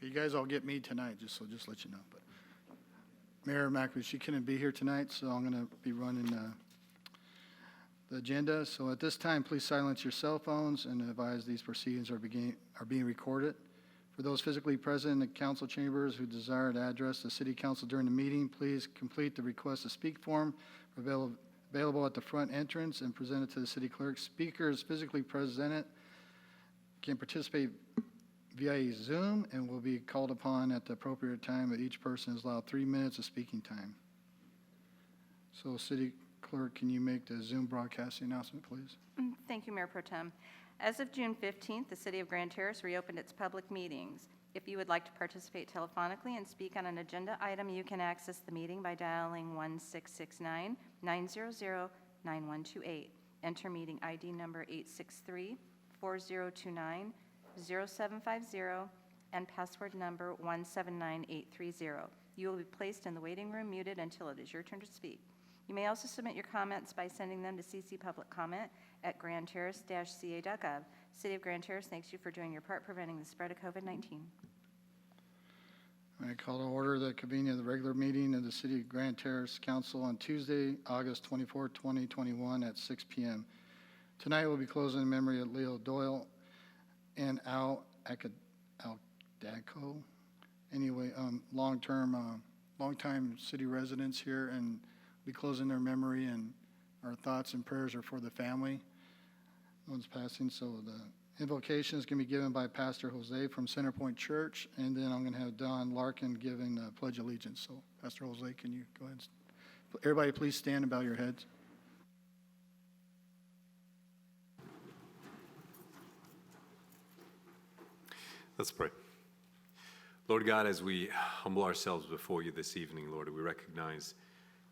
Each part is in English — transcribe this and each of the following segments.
You guys all get me tonight, just let you know. But Mayor McAfee, she couldn't be here tonight, so I'm going to be running the agenda. So at this time, please silence your cell phones and advise these proceedings are being recorded. For those physically present in the council chambers who desire to address the city council during the meeting, please complete the request to speak form available at the front entrance and present it to the city clerk. Speakers physically presented can participate via Zoom and will be called upon at the appropriate time, but each person is allowed 3 minutes of speaking time. So city clerk, can you make the Zoom broadcasting announcement, please? Thank you, Mayor Pro Tem. As of June 15th, the City of Grand Terrace reopened its public meetings. If you would like to participate telephonically and speak on an agenda item, you can access the meeting by dialing 1-669-900-9128. Enter meeting ID number 863-4029-0750 and password number 179830. You will be placed in the waiting room muted until it is your turn to speak. You may also submit your comments by sending them to ccpubliccomment@grandterrace-ca.gov. City of Grand Terrace thanks you for doing your part preventing the spread of COVID-19. I call to order the convening of the regular meeting of the City of Grand Terrace Council on Tuesday, August 24, 2021 at 6 p.m. Tonight we'll be closing in memory of Leo Doyle and Al Aldaco. Anyway, long-time city residents here, and be closing their memory, and our thoughts and prayers are for the family. One's passing, so the invocation is going to be given by Pastor Jose from Centerpoint Church, and then I'm going to have Don Larkin giving the Pledge of Allegiance. So, Pastor Jose, can you go ahead? Everybody, please stand and bow your heads. Let's pray. Lord God, as we humble ourselves before you this evening, Lord, we recognize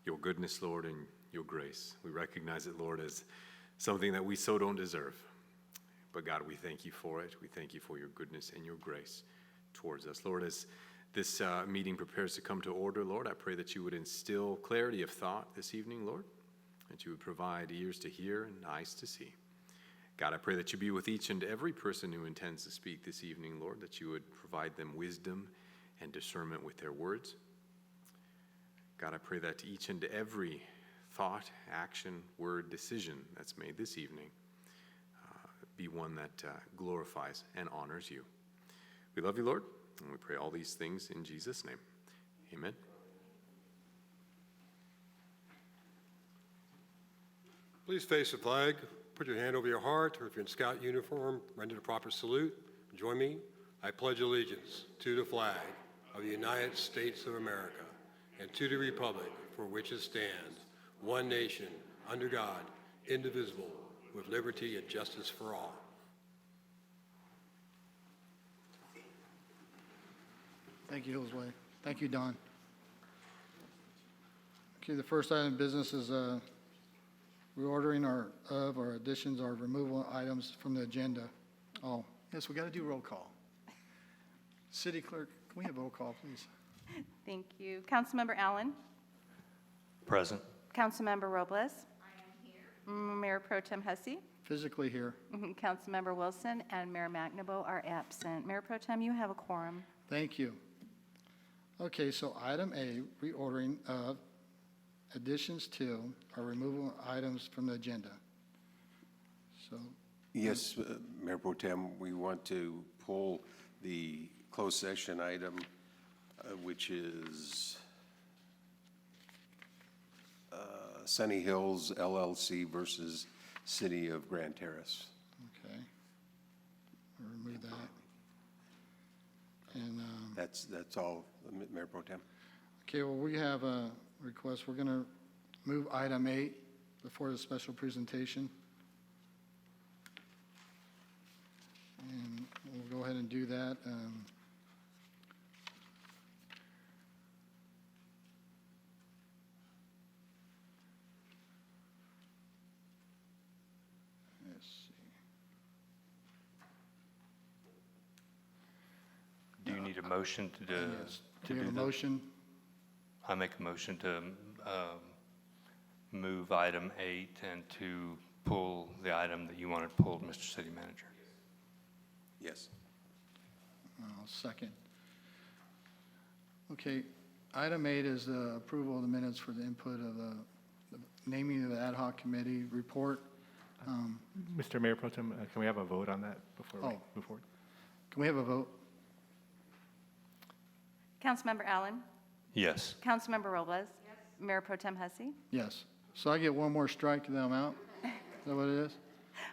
your goodness, Lord, and your grace. We recognize it, Lord, as something that we so don't deserve. But God, we thank you for it. We thank you for your goodness and your grace towards us. Lord, as this meeting prepares to come to order, Lord, I pray that you would instill clarity of thought this evening, Lord, that you would provide ears to hear and eyes to see. God, I pray that you be with each and every person who intends to speak this evening, Lord, that you would provide them wisdom and discernment with their words. God, I pray that each and every thought, action, word, decision that's made this evening be one that glorifies and honors you. We love you, Lord, and we pray all these things in Jesus' name. Amen. Please face the flag. Put your hand over your heart, or if you're in scout uniform, render the proper salute. Join me. I pledge allegiance to the flag of the United States of America and to the republic for which it stands, one nation, under God, indivisible, with liberty and justice for all. Thank you, Josue. Thank you, Don. Okay, the first item of business is reordering or additions or removal items from the agenda. Oh, yes, we got to do roll call. City Clerk, can we have roll call, please? Thank you. Councilmember Allen? Present. Councilmember Robles? I am here. Mayor Pro Tem Hussey? Physically here. Councilmember Wilson and Mayor McNabo are absent. Mayor Pro Tem, you have a quorum. Thank you. Okay, so item A, reordering of additions to or removal items from the agenda. So. Yes, Mayor Pro Tem, we want to pull the closed session item, which is Sunny Hills LLC versus City of Grand Terrace. Okay. We'll remove that. And That's all, Mayor Pro Tem. okay, well, we have a request. We're going to move item 8 before the special presentation. And we'll go ahead and do that. Let's see. Do you need a motion to do, Yes. to We have do a that? motion. I make a motion to move item 8 and to pull the item that you wanted pulled, Mr. City Manager. Yes. I'll second. Okay, item 8 is the approval of the minutes for the input of the naming of the ad hoc committee report. Mr. Mayor Pro Tem, can we have a vote on that before we Oh. move forward? Can we have a vote? Councilmember Allen? Yes. Councilmember Robles? Yes. Mayor Pro Tem Hussey? Yes. So I get one more strike and then I'm out? Is that what it is?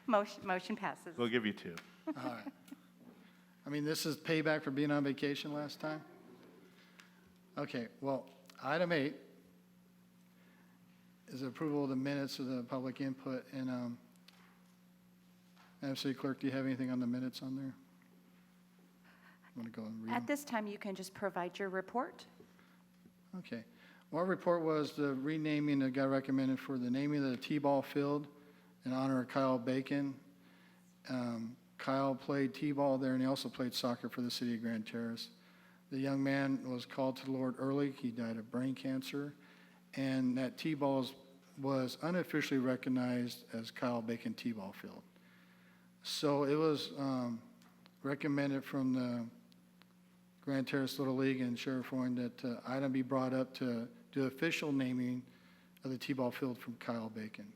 Motion passes. We'll give you 2. All right. I mean, this is payback for being on vacation last time? Okay, well, item 8 is approval of the minutes of the public input. And, Madam City Clerk, do you have anything on the minutes on there? Want to go and read them? At this time, you can just provide your report. Okay. Well, our report was the renaming that got recommended for the naming of the T-ball field in honor of Kyle Bacon. Kyle played T-ball there, and he also played soccer for the city of Grand Terrace. The young man was called to the Lord early. He died of brain cancer, and that T-ball was unofficially recognized as Kyle Bacon T-ball field. So it was recommended from the Grand Terrace Little League and Sheriff Warren that item be brought up to do official naming of the T-ball field from Kyle Bacon.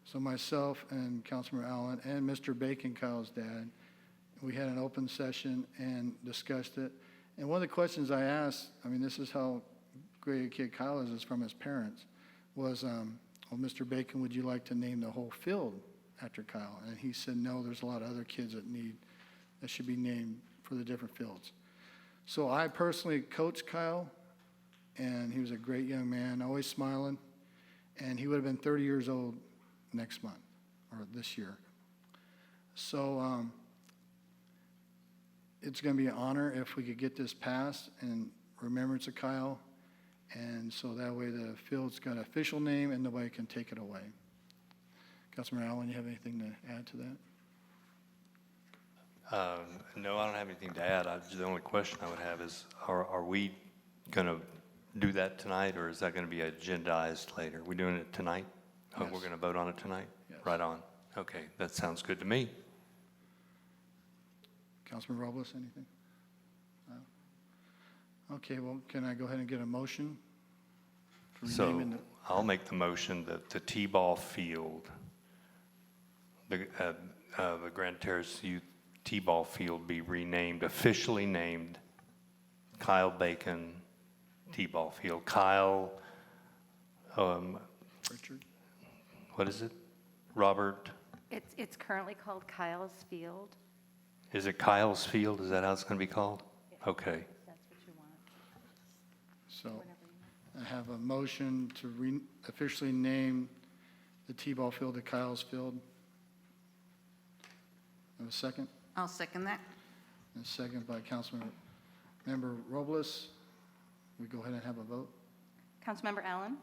So myself and Councilmember Allen and Mr. Bacon, Kyle's dad, we had an open session and discussed it. And one of the questions I asked, I mean, this is how great a kid Kyle is from his parents, was, well, Mr. Bacon, would you like to name the whole field after Kyle? And he said, no, there's a lot of other kids that should be named for the different fields. So I personally coached Kyle, and he was a great young man, always smiling, and he would have been 30 years old next month, or this year. So it's going to be an honor if we could get this passed in remembrance of Kyle, and so that way the field's got an official name and nobody can take it away. Councilmember Allen, you have anything to add to that? No, I don't have anything to add. The only question I would have is, are we going to do that tonight, or is that going to be agendized later? We're doing it tonight? Oh, Yes. we're going to vote on it tonight? Yes. Right on. Okay, that sounds good to me. Councilman Robles, anything? No? Okay, well, can I go ahead and get a motion? for So renaming the- I'll make the motion that the T-ball field, the Grand Terrace Youth T-ball field be renamed, officially named Kyle Bacon T-ball field. Kyle, Richard? what is it? Robert, It's currently called Kyle's Field. is it Kyle's Field? Is that how it's going to be called? Okay. If that's what you want. So Whatever you want. I have a motion to officially name the T-ball field to Kyle's Field. Have a second? I'll second that. And a second by Councilmember Robles. We go ahead and have a vote? Councilmember Allen?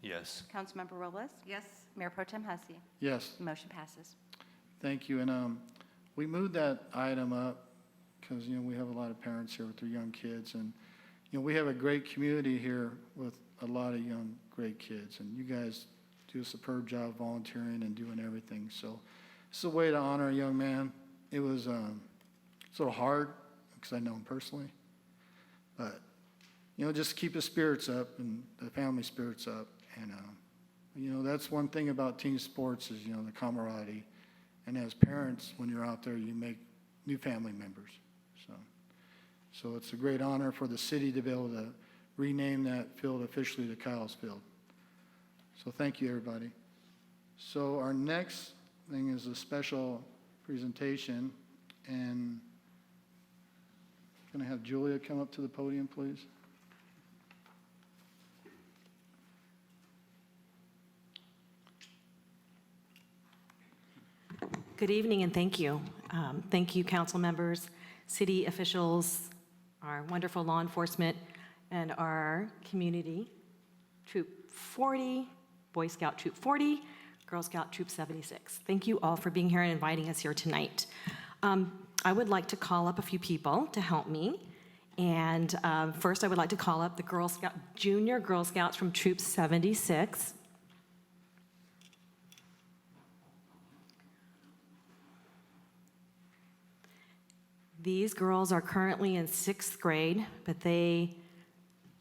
Yes. Councilmember Robles? Yes. Mayor Pro Tem Hussey? Yes, Motion passes. thank you. And we moved that item up because, we have a lot of parents here with their young kids. And, we have a great community here with a lot of young, great kids. And you guys do a superb job volunteering and doing everything. So it's a way to honor a young man. It was it's a little hard because I know him personally. But, just keep the spirits up and the family spirits up. And, that's one thing about team sports is, the camaraderie. And as parents, when you're out there, you make new family members. So it's a great honor for the city to be able to rename that field officially to Kyle's Field. So thank you, everybody. So our next thing is a special presentation. And I'm going to have Julia come up to the podium, please. Good evening and thank you. Thank you, council members, city officials, our wonderful law enforcement, and our community, Troop 40, Boy Scout Troop 40, Girl Scout Troop 76. Thank you all for being here and inviting us here tonight. I would like to call up a few people to help me. And first, I would like to call up the Junior Girl Scouts from Troop 76. These girls are currently in 6th grade, but they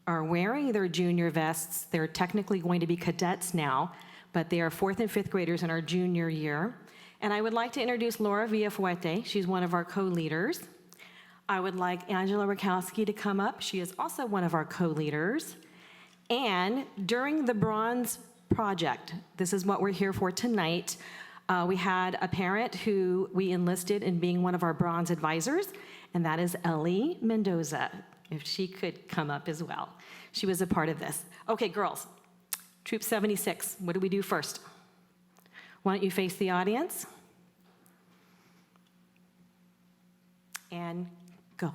are wearing their junior vests. They're technically going to be cadets now, but they are 4th and 5th graders in our junior year. And I would like to introduce Laura Villafuerte. She's one of our co-leaders. I would like Angela Rakowski to come up. She is also one of our co-leaders. And during the Bronze Project, this is what we're here for tonight, we had a parent who we enlisted in being one of our Bronze advisors, and that is Ellie Mendoza, if she could come up as well. She was a part of this. Okay, girls, Troop 76, what do we do first? Why don't you face the audience? And go.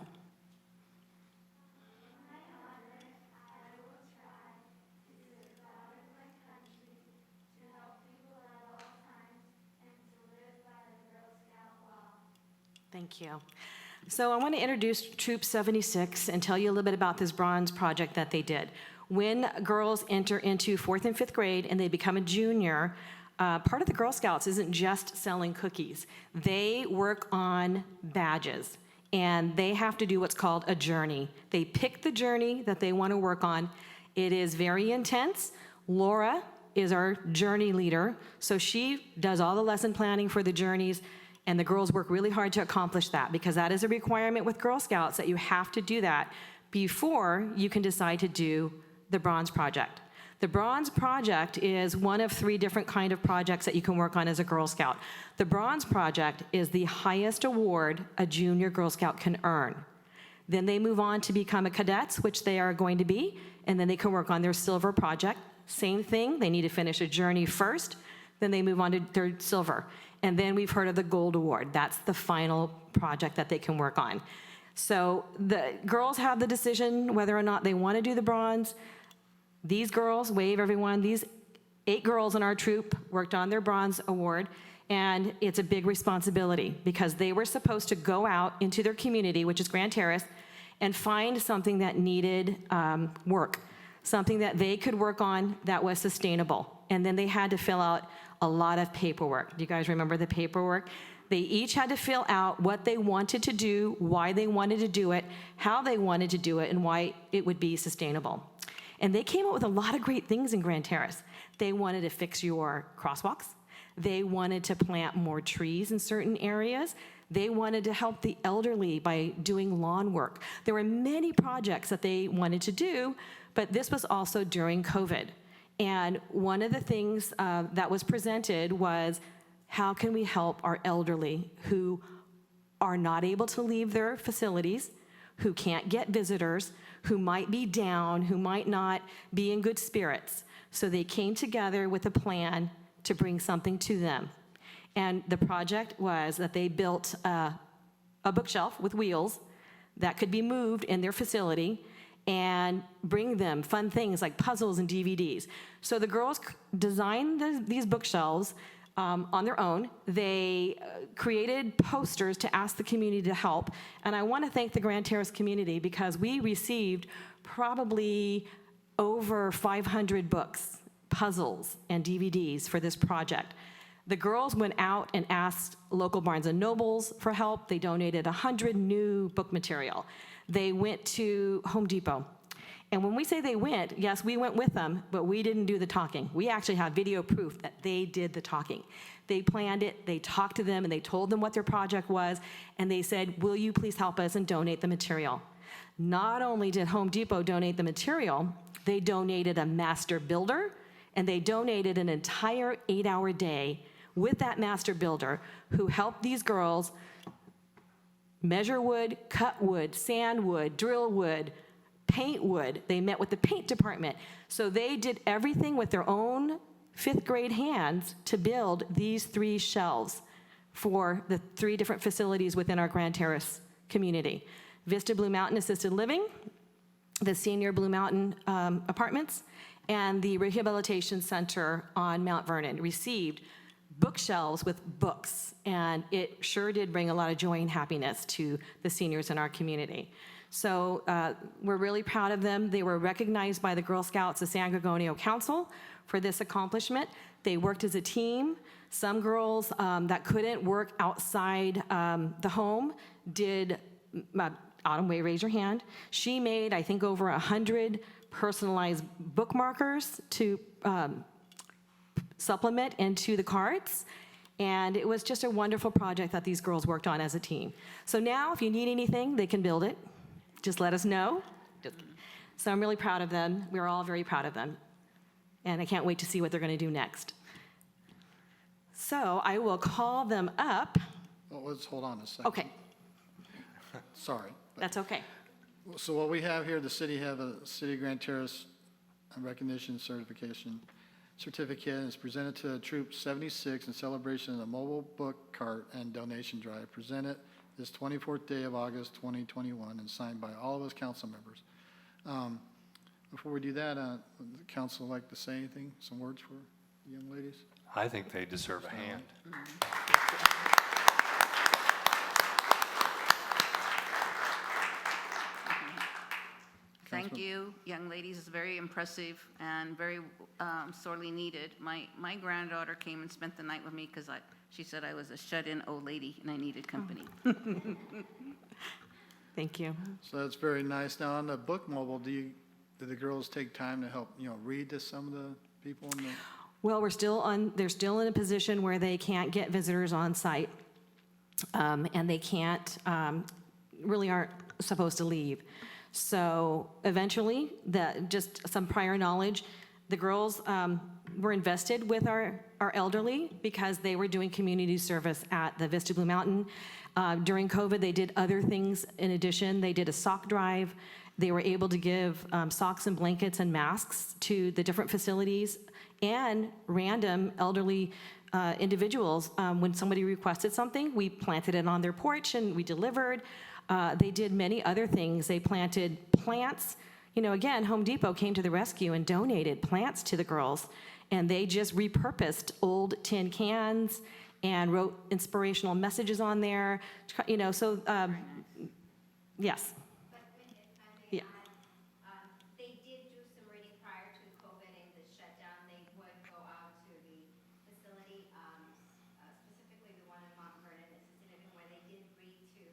Thank you. So I want to introduce Troop 76 and tell you a little bit about this Bronze Project that they did. When girls enter into 4th and 5th grade and they become a junior, part of the Girl Scouts isn't just selling cookies. They work on badges, and they have to do what's called a journey. They pick the journey that they want to work on. It is very intense. Laura is our journey leader, so she does all the lesson planning for the journeys, and the girls work really hard to accomplish that, because that is a requirement with Girl Scouts that you have to do that before you can decide to do the Bronze Project. The Bronze Project is one of 3 different kind of projects that you can work on as a Girl Scout. The Bronze Project is the highest award a junior Girl Scout can earn. Then they move on to become a cadets, which they are going to be, and then they can work on their Silver Project. Same thing, they need to finish a journey first, then they move on to their Silver. And then we've heard of the Gold Award. That's the final project that they can work on. So the girls have the decision whether or not they want to do the Bronze. These girls, wave everyone, these 8 girls in our troop worked on their Bronze Award, and it's a big responsibility because they were supposed to go out into their community, which is Grand Terrace, and find something that needed work, something that they could work on that was sustainable. And then they had to fill out a lot of paperwork. Do you guys remember the paperwork? They each had to fill out what they wanted to do, why they wanted to do it, how they wanted to do it, and why it would be sustainable. And they came up with a lot of great things in Grand Terrace. They wanted to fix your crosswalks. They wanted to plant more trees in certain areas. They wanted to help the elderly by doing lawn work. There were many projects that they wanted to do, but this was also during COVID. And one of the things that was presented was, how can we help our elderly who are not able to leave their facilities, who can't get visitors, who might be down, who might not be in good spirits? So they came together with a plan to bring something to them. And the project was that they built a bookshelf with wheels that could be moved in their facility and bring them fun things like puzzles and DVDs. So the girls designed these bookshelves on their own. They created posters to ask the community to help. And I want to thank the Grand Terrace community because we received probably over 500 books, puzzles, and DVDs for this project. The girls went out and asked local Barnes & Nobles for help. They donated 100 new book material. They went to Home Depot. And when we say they went, yes, we went with them, but we didn't do the talking. We actually have video proof that they did the talking. They planned it, they talked to them, and they told them what their project was, and they said, will you please help us and donate the material? Not only did Home Depot donate the material, they donated a master builder, and they donated an entire 8-hour day with that master builder who helped these girls measure wood, cut wood, sand wood, drill wood, paint wood. They met with the paint department. So they did everything with their own 5th grade hands to build these 3 shelves for the 3 different facilities within our Grand Terrace community. Vista Blue Mountain Assisted Living, the Senior Blue Mountain Apartments, and the Rehabilitation Center on Mount Vernon received bookshelves with books, and it sure did bring a lot of joy and happiness to the seniors in our community. So we're really proud of them. They were recognized by the Girl Scouts of San Gorgonio Council for this accomplishment. They worked as a team. Some girls that couldn't work outside the home did, Autumn Way, raise your hand. She made, I think, over 100 personalized bookmarkers to supplement into the cards. And it was just a wonderful project that these girls worked on as a team. So now, if you need anything, they can build it. Just let us know. So I'm really proud of them. We're all very proud of them. And I can't wait to see what they're going to do next. So I will call them up. Well, let's hold on a second. Okay, Sorry. that's okay. So what we have here, the city have a City of Grand Terrace recognition certificate, and it's presented to Troop 76 in celebration of the mobile book cart and donation drive, presented this 24th day of August 2021, and signed by all of us council members. Before we do that, would the council like to say anything, some words for the young ladies? I think they deserve a hand. Thank you, young ladies. It's very impressive and very sorely needed. My granddaughter came and spent the night with me because she said I was a shut-in old lady and I needed company. Thank you. So that's very nice. Now, on the book mobile, do the girls take time to help, read to some of the people in the? Well, they're still in a position where they can't get visitors on site, and they can't, really aren't supposed to leave. So eventually, just some prior knowledge, the girls were invested with our elderly because they were doing community service at the Vista Blue Mountain. During COVID, they did other things in addition. They did a sock drive. They were able to give socks and blankets and masks to the different facilities and random elderly individuals. When somebody requested something, we planted it on their porch and we delivered. They did many other things. They planted plants. Again, Home Depot came to the rescue and donated plants to the girls. And they just repurposed old tin cans and wrote inspirational messages on there. Yes. Yeah. They did do some reading prior to COVID and the shutdown. They would go out to the facility, specifically the one in Mount Vernon, assisted living, where they did read to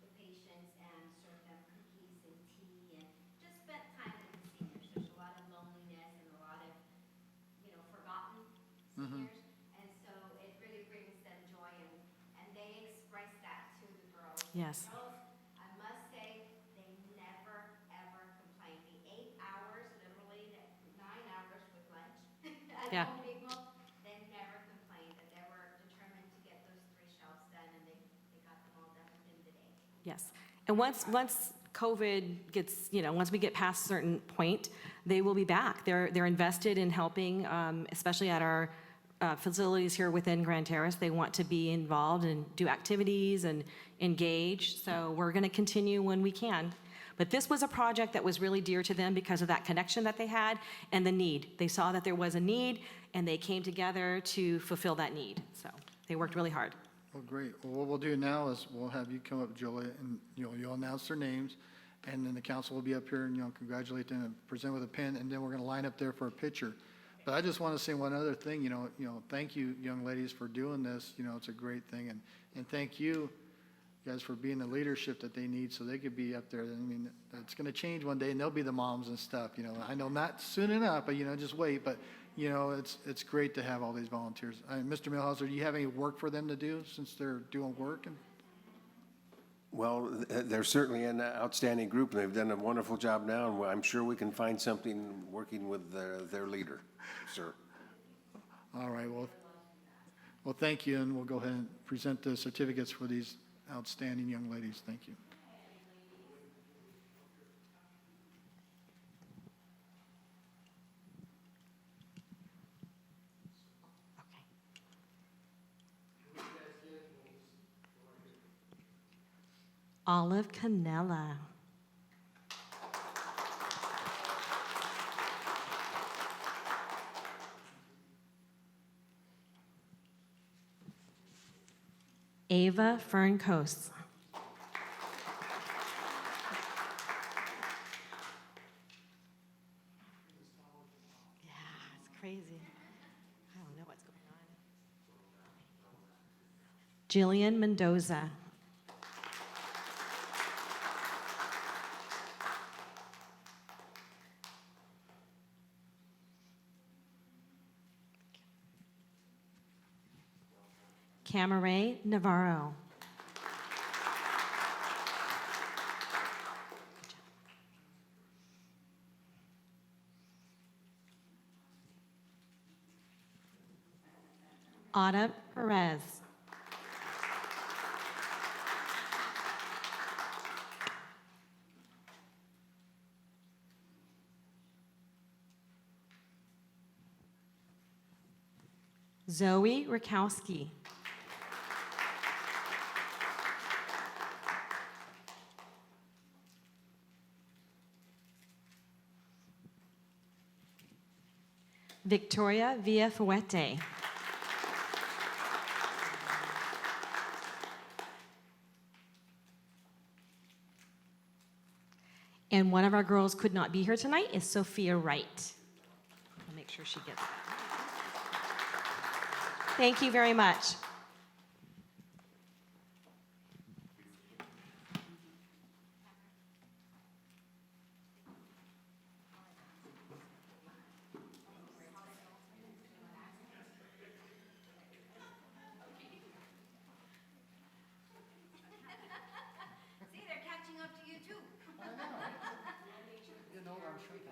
the patients and serve them cookies and tea and just spent time with the seniors. There's a lot of loneliness and a lot of, forgotten seniors. And so it really brings them joy, and they express that to the girls. Yes. The girls, I must say, they never, ever complained. The 8 hours, literally, 9 hours with lunch at Yeah. Home Depot, they never complained. And they were determined to get those 3 shelves done, and they got them all done within the day. Yes. And once COVID gets, once we get past a certain point, they will be back. They're invested in helping, especially at our facilities here within Grand Terrace. They want to be involved and do activities and engage. So we're going to continue when we can. But this was a project that was really dear to them because of that connection that they had and the need. They saw that there was a need, and they came together to fulfill that need. So they worked really hard. Well, great. Well, what we'll do now is we'll have you come up, Julia, and you'll announce their names, and then the council will be up here and congratulate them and present with a pin, and then we're going to line up there for a picture. But I just want to say one other thing. Thank you, young ladies, for doing this. It's a great thing, and thank you guys for being the leadership that they need so they could be up there. It's going to change one day, and they'll be the moms and stuff. I know not soon enough, but just wait. But it's great to have all these volunteers. Mr. Milhauser, do you have any work for them to do since they're doing work? Well, they're certainly an outstanding group, and they've done a wonderful job now, and I'm sure we can find something working with their leader, sir. All right. Well, thank you, and we'll go ahead and present the certificates for these outstanding young ladies. Thank you. Olive Canella. Ava Ferncoast. Yeah, it's crazy. I don't know what's going on. Jillian Mendoza. Camaray Navarro. Ada Perez. Zoe Rakowski. Victoria Villafuerte. And one of our girls could not be here tonight is Sophia Wright. I'll make sure she gets that. Thank you very much. See, they're catching up to you too. You know I'm shrinking.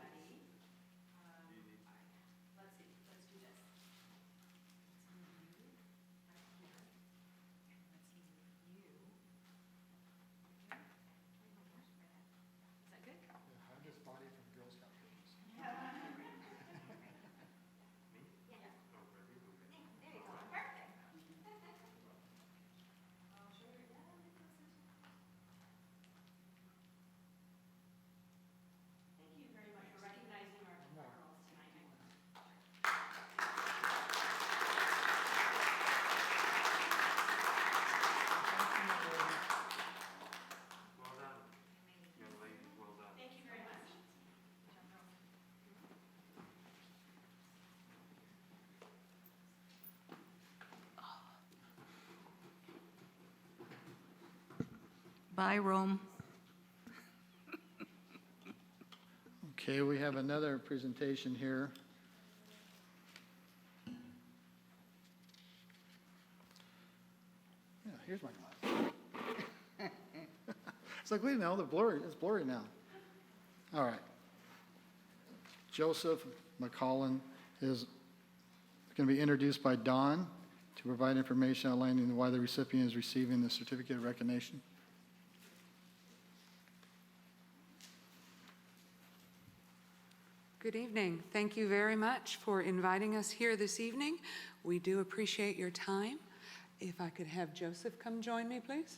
Bye, Rome. Okay, we have another presentation here. Yeah, here's my glass. It's like, wait a minute, it's blurry now. All right. Joseph McCollin is going to be introduced by Don to provide information outlining why the recipient is receiving the certificate of recognition. Good evening. Thank you very much for inviting us here this evening. We do appreciate your time. If I could have Joseph come join me, please.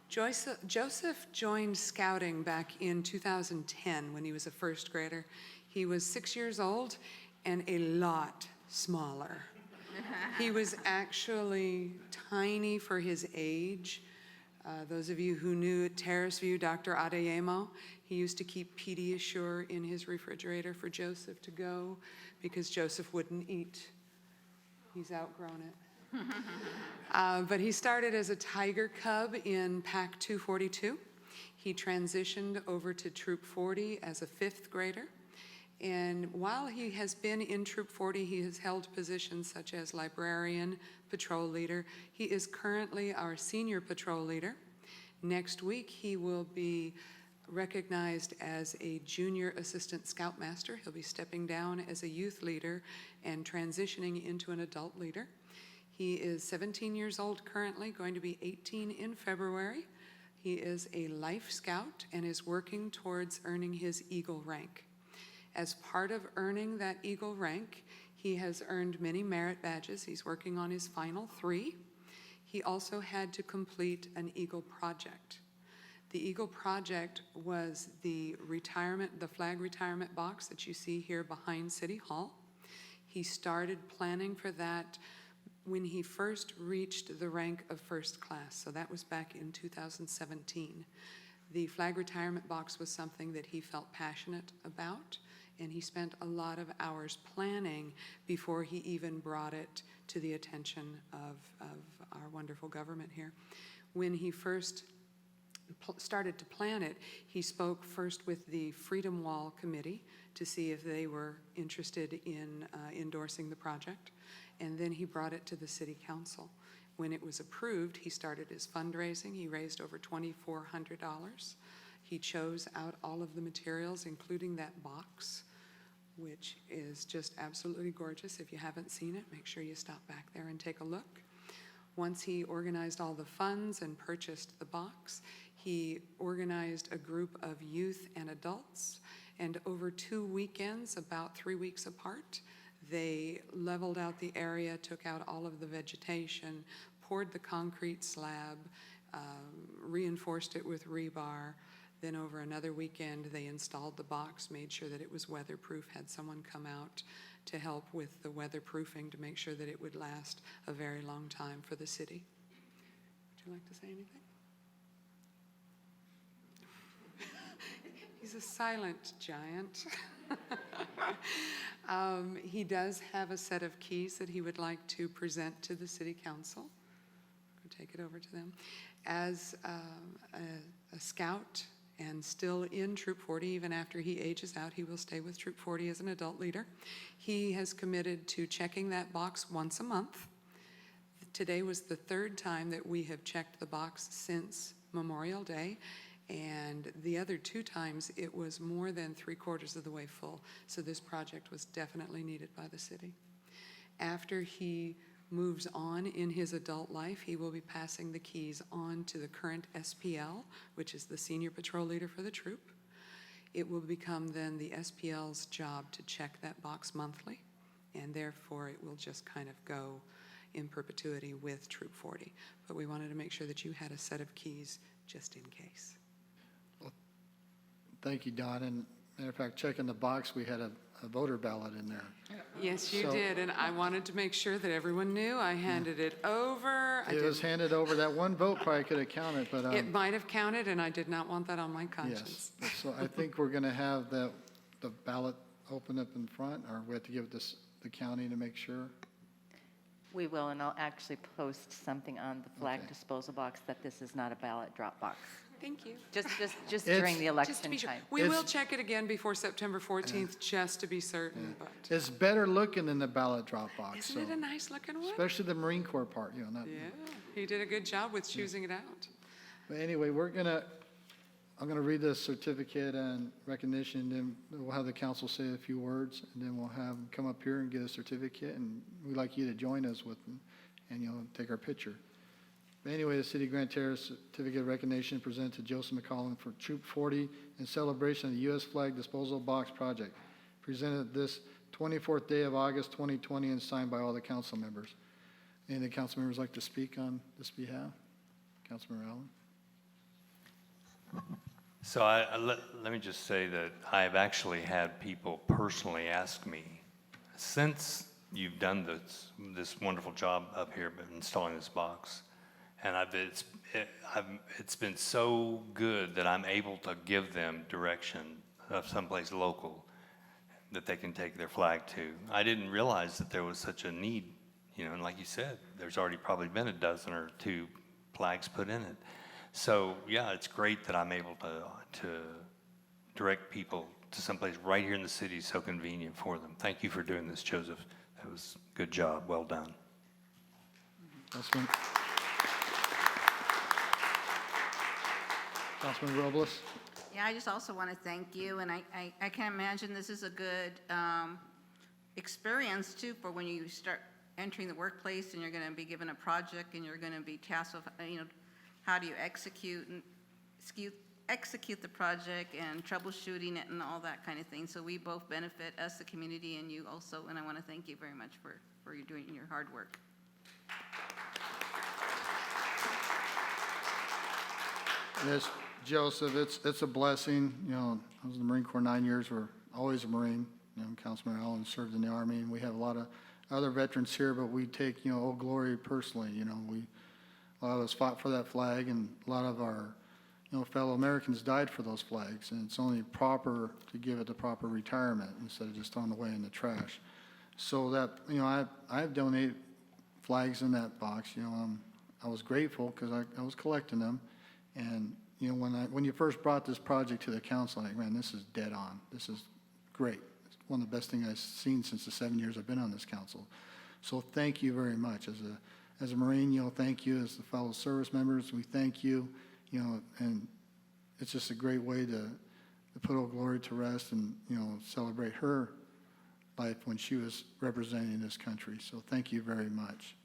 Joseph joined Scouting back in 2010 when he was a first grader. He was 6 years old and a lot smaller. He was actually tiny for his age. Those of you who knew at Terrace View, Dr. Adeyemo, he used to keep Pediasure in his refrigerator for Joseph to go because Joseph wouldn't eat. He's outgrown it. But he started as a tiger cub in Pack 242. He transitioned over to Troop 40 as a 5th grader. And while he has been in Troop 40, he has held positions such as librarian, patrol leader. He is currently our senior patrol leader. Next week, he will be recognized as a junior assistant scoutmaster. He'll be stepping down as a youth leader and transitioning into an adult leader. He is 17 years old currently, going to be 18 in February. He is a Life Scout and is working towards earning his Eagle rank. As part of earning that Eagle rank, he has earned many merit badges. He's working on his final 3. He also had to complete an Eagle project. The Eagle project was the flag retirement box that you see here behind City Hall. He started planning for that when he first reached the rank of first class, so that was back in 2017. The flag retirement box was something that he felt passionate about, and he spent a lot of hours planning before he even brought it to the attention of our wonderful government here. When he first started to plan it, he spoke first with the Freedom Wall Committee to see if they were interested in endorsing the project, and then he brought it to the City Council. When it was approved, he started his fundraising. He raised over $2,400. He chose out all of the materials, including that box, which is just absolutely gorgeous. If you haven't seen it, make sure you stop back there and take a look. Once he organized all the funds and purchased the box, he organized a group of youth and adults, and over 2 weekends, about 3 weeks apart, they leveled out the area, took out all of the vegetation, poured the concrete slab, reinforced it with rebar. Then over another weekend, they installed the box, made sure that it was weatherproof, had someone come out to help with the weatherproofing to make sure that it would last a very long time for the city. Would you like to say anything? He's a silent giant. He does have a set of keys that he would like to present to the city council. I'll take it over to them. As a scout and still in Troop 40, even after he ages out, he will stay with Troop 40 as an adult leader. He has committed to checking that box once a month. Today was the 3rd time that we have checked the box since Memorial Day. And the other 2 times, it was more than 3/4 of the way full. So this project was definitely needed by the city. After he moves on in his adult life, he will be passing the keys on to the current SPL, which is the senior patrol leader for the troop. It will become then the SPL's job to check that box monthly, and therefore it will just kind of go in perpetuity with Troop 40. But we wanted to make sure that you had a set of keys just in case. Thank you, Don. And matter of fact, checking the box, we had a voter ballot in there. Yes, you So- did, and I wanted to make sure that everyone knew. I handed it over. It was handed over. That one vote probably could have counted, but It might have counted, and I did not want that on my yes. conscience. So I think we're going to have the ballot open up in front, or we have to give it to the county to make sure. We will, and I'll actually post something on the flag Okay. disposal box that this is not a ballot drop box. Thank you. Just It's- during the Just to election be sure. time. We will It's- check it again before September 14th, just to be certain, but It's better looking than the ballot drop box. isn't it So a nice looking one? especially the Marine Corps part, not. Yeah, he did a good job with choosing it out. But anyway, I'm gonna read the certificate and recognition, and then we'll have the council say a few words, and then we'll have them come up here and get a certificate, and we'd like you to join us with them, and take our picture. But anyway, the City of Grand Terrace Certificate of Recognition presented to Joseph McCollum for Troop 40 in celebration of the U.S. Flag Disposal Box Project, presented this 24th day of August 2020 and signed by all the council members. Any of the council members like to speak on this behalf? Councilmember Allen? So let me just say that I've actually had people personally ask me, since you've done this wonderful job up here installing this box, and it's been so good that I'm able to give them direction of someplace local that they can take their flag to. I didn't realize that there was such a need, and like you said, there's already probably been a dozen or 2 flags put in it. So yeah, it's great that I'm able to direct people to someplace right here in the city, so convenient for them. Thank you for doing this, Joseph. That was a good job. Well done. Councilman Robles? Yeah, I just also want to thank you, and I can imagine this is a good experience too for when you start entering the workplace and you're going to be given a project and you're going to be tasked with, how do you execute the project and troubleshooting it and all that kind of thing. So we both benefit, us, the community, and you also, and I want to thank you very much for you doing your hard work. Yes, Joseph, it's a blessing. I was in the Marine Corps 9 years. We're always a Marine. Councilman Allen served in the Army, and we have a lot of other veterans here, but we take, Old Glory personally. A lot of us fought for that flag, and a lot of our, fellow Americans died for those flags, and it's only proper to give it the proper retirement instead of just throwing it away in the trash. So that, I've donated flags in that box. I was grateful because I was collecting them. And, when you first brought this project to the council, I'm like, man, this is dead on. This is great. It's one of the best things I've seen since the 7 years I've been on this council. So thank you very much. As as a Marine, thank you. As the fellow service members, we thank you, and it's just a great way to put Old Glory to rest and, celebrate her life when she was representing this country. So thank you very much.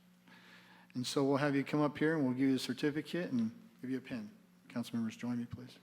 And so we'll have you come up here and we'll give you a certificate and give you a pen. Council members, join me, please.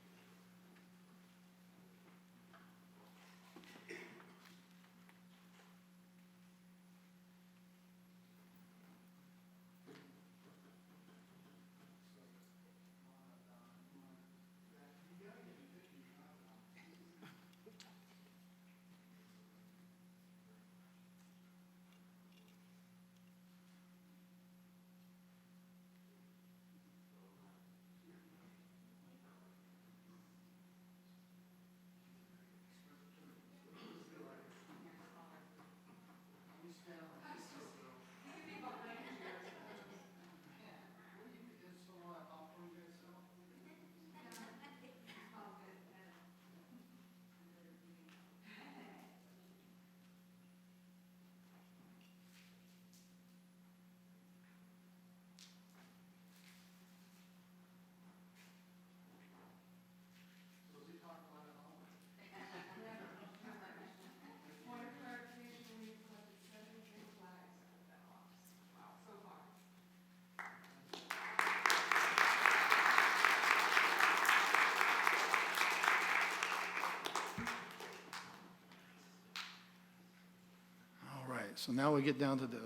So now we get down to the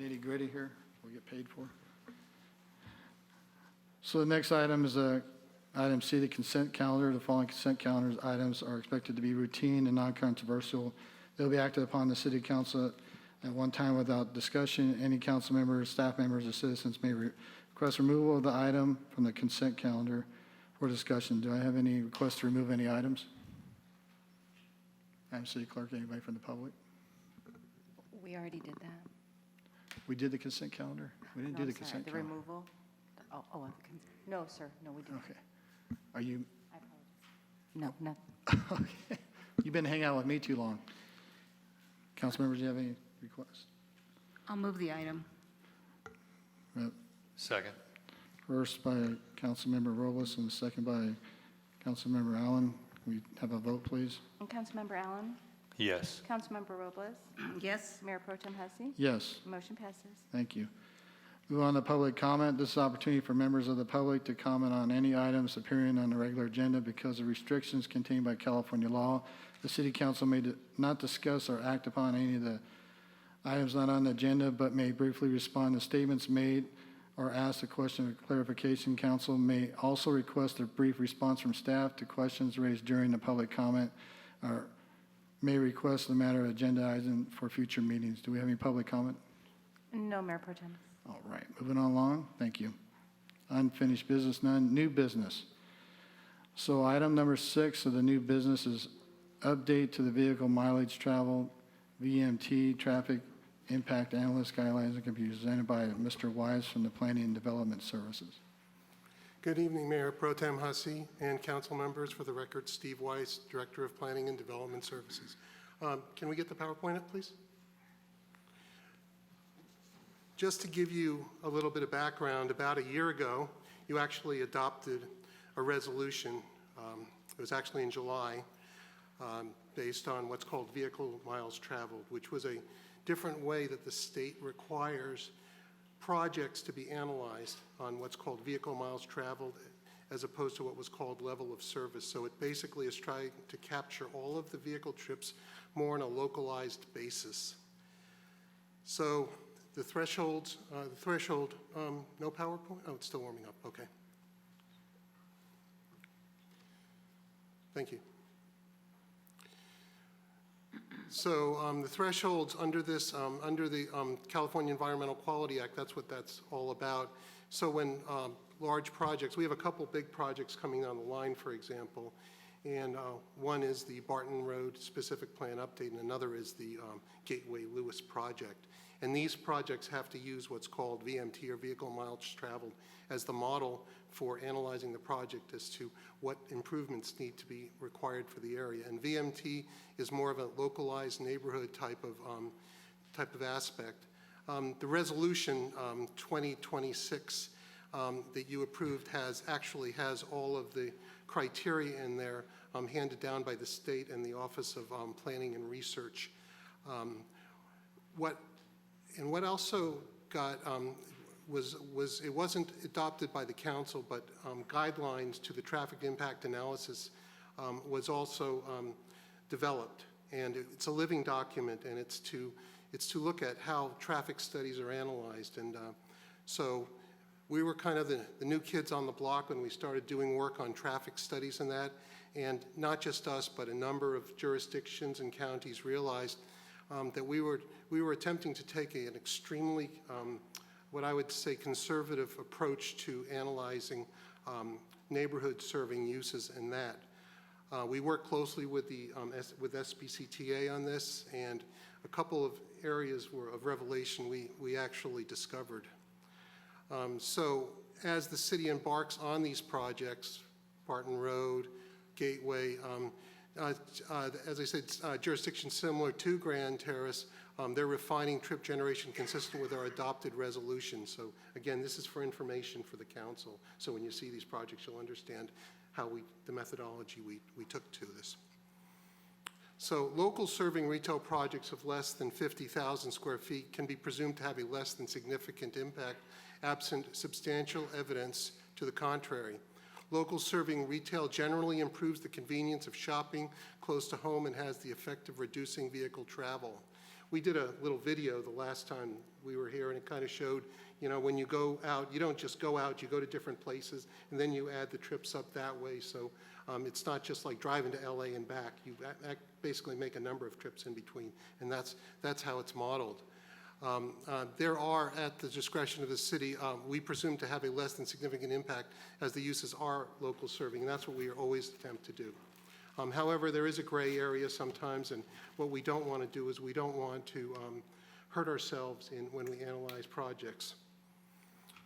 nitty-gritty here, we get paid for. So the next item is item C, the consent calendar. The following consent calendar items are expected to be routine and non-controversial. They'll be acted upon the city council at one time without discussion. Any council members, staff members, or citizens may request removal of the item from the consent calendar for discussion. Do I have any requests to remove any items? Madam City Clerk, anybody from the public? We already did that. We did the consent calendar? We didn't No, do the I'm sorry, consent the calendar. removal? No, sir, no, we didn't. Okay. Are you, I apologize. No, no. okay. You've been hanging out with me too long. Council members, do you have any requests? I'll move the item. Second. First by Councilmember Robles and the second by Councilmember Allen. Can we have a vote, please? And Councilmember Allen? Yes. Councilmember Robles? Yes? Mayor Pro Tem Hussey? Yes. Motion passes. Thank you. Move on to public comment. This is an opportunity for members of the public to comment on any items appearing on the regular agenda because of restrictions contained by California law. The city council may not discuss or act upon any of the items not on the agenda, but may briefly respond to statements made or ask a question of clarification. Council may also request a brief response from staff to questions raised during the public comment, or may request the matter of agenda item for future meetings. Do we have any public comment? No, Mayor Pro Tem. All right, moving on along. Thank you. Unfinished business, none. New business. So item number 6 of the new business is update to the vehicle mileage travel, VMT, traffic impact analyst guidelines, and can be presented by Mr. Wise from the Planning and Development Services. Good evening, Mayor Pro Tem Hussey and council members. For the record, Steve Weiss, Director of Planning and Development Services. Can we get the PowerPoint up, please? Just to give you a little bit of background, about a year ago, you actually adopted a resolution. It was actually in July, based on what's called vehicle miles traveled, which was a different way that the state requires projects to be analyzed on what's called vehicle miles traveled as opposed to what was called level of service. So it basically is trying to capture all of the vehicle trips more on a localized basis. So the thresholds, no PowerPoint? Oh, it's still warming up, okay. Thank you. So the thresholds under this, under the California Environmental Quality Act, that's what that's all about. So when large projects, we have a couple big projects coming down the line, for example, and one is the Barton Road Specific Plan Update, and another is the Gateway Lewis project. And these projects have to use what's called VMT, or Vehicle Mileage Traveled, as the model for analyzing the project as to what improvements need to be required for the area. And VMT is more of a localized neighborhood type of aspect. The resolution 2026 that you approved actually has all of the criteria in there handed down by the state and the Office of Planning and Research. What also got was it wasn't adopted by the council, but guidelines to the traffic impact analysis was also developed, and it's a living document, and it's to look at how traffic studies are analyzed. And so we were kind of the new kids on the block when we started doing work on traffic studies and that, and not just us, but a number of jurisdictions and counties realized that we were attempting to take an extremely, what I would say, conservative approach to analyzing neighborhood serving uses and that. We work closely with with SBCTA on this, and a couple of areas of revelation we actually discovered. So as the city embarks on these projects, Barton Road, Gateway, as I said, jurisdictions similar to Grand Terrace, they're refining trip generation consistent with our adopted resolution. So again, this is for information for the council. So when you see these projects, you'll understand how the methodology we took to this. So local serving retail projects of less than 50,000 square feet can be presumed to have a less than significant impact absent substantial evidence to the contrary. Local serving retail generally improves the convenience of shopping close to home and has the effect of reducing vehicle travel. We did a little video the last time we were here, and it kind of showed, when you go out, you don't just go out, you go to different places, and then you add the trips up that way. So it's not just like driving to LA and back. You basically make a number of trips in between, and that's how it's modeled. There are, at the discretion of the city, we presume to have a less than significant impact as the uses are local serving, and that's what we always attempt to do. However, there is a gray area sometimes, and what we don't want to do is we don't want to hurt ourselves when we analyze projects.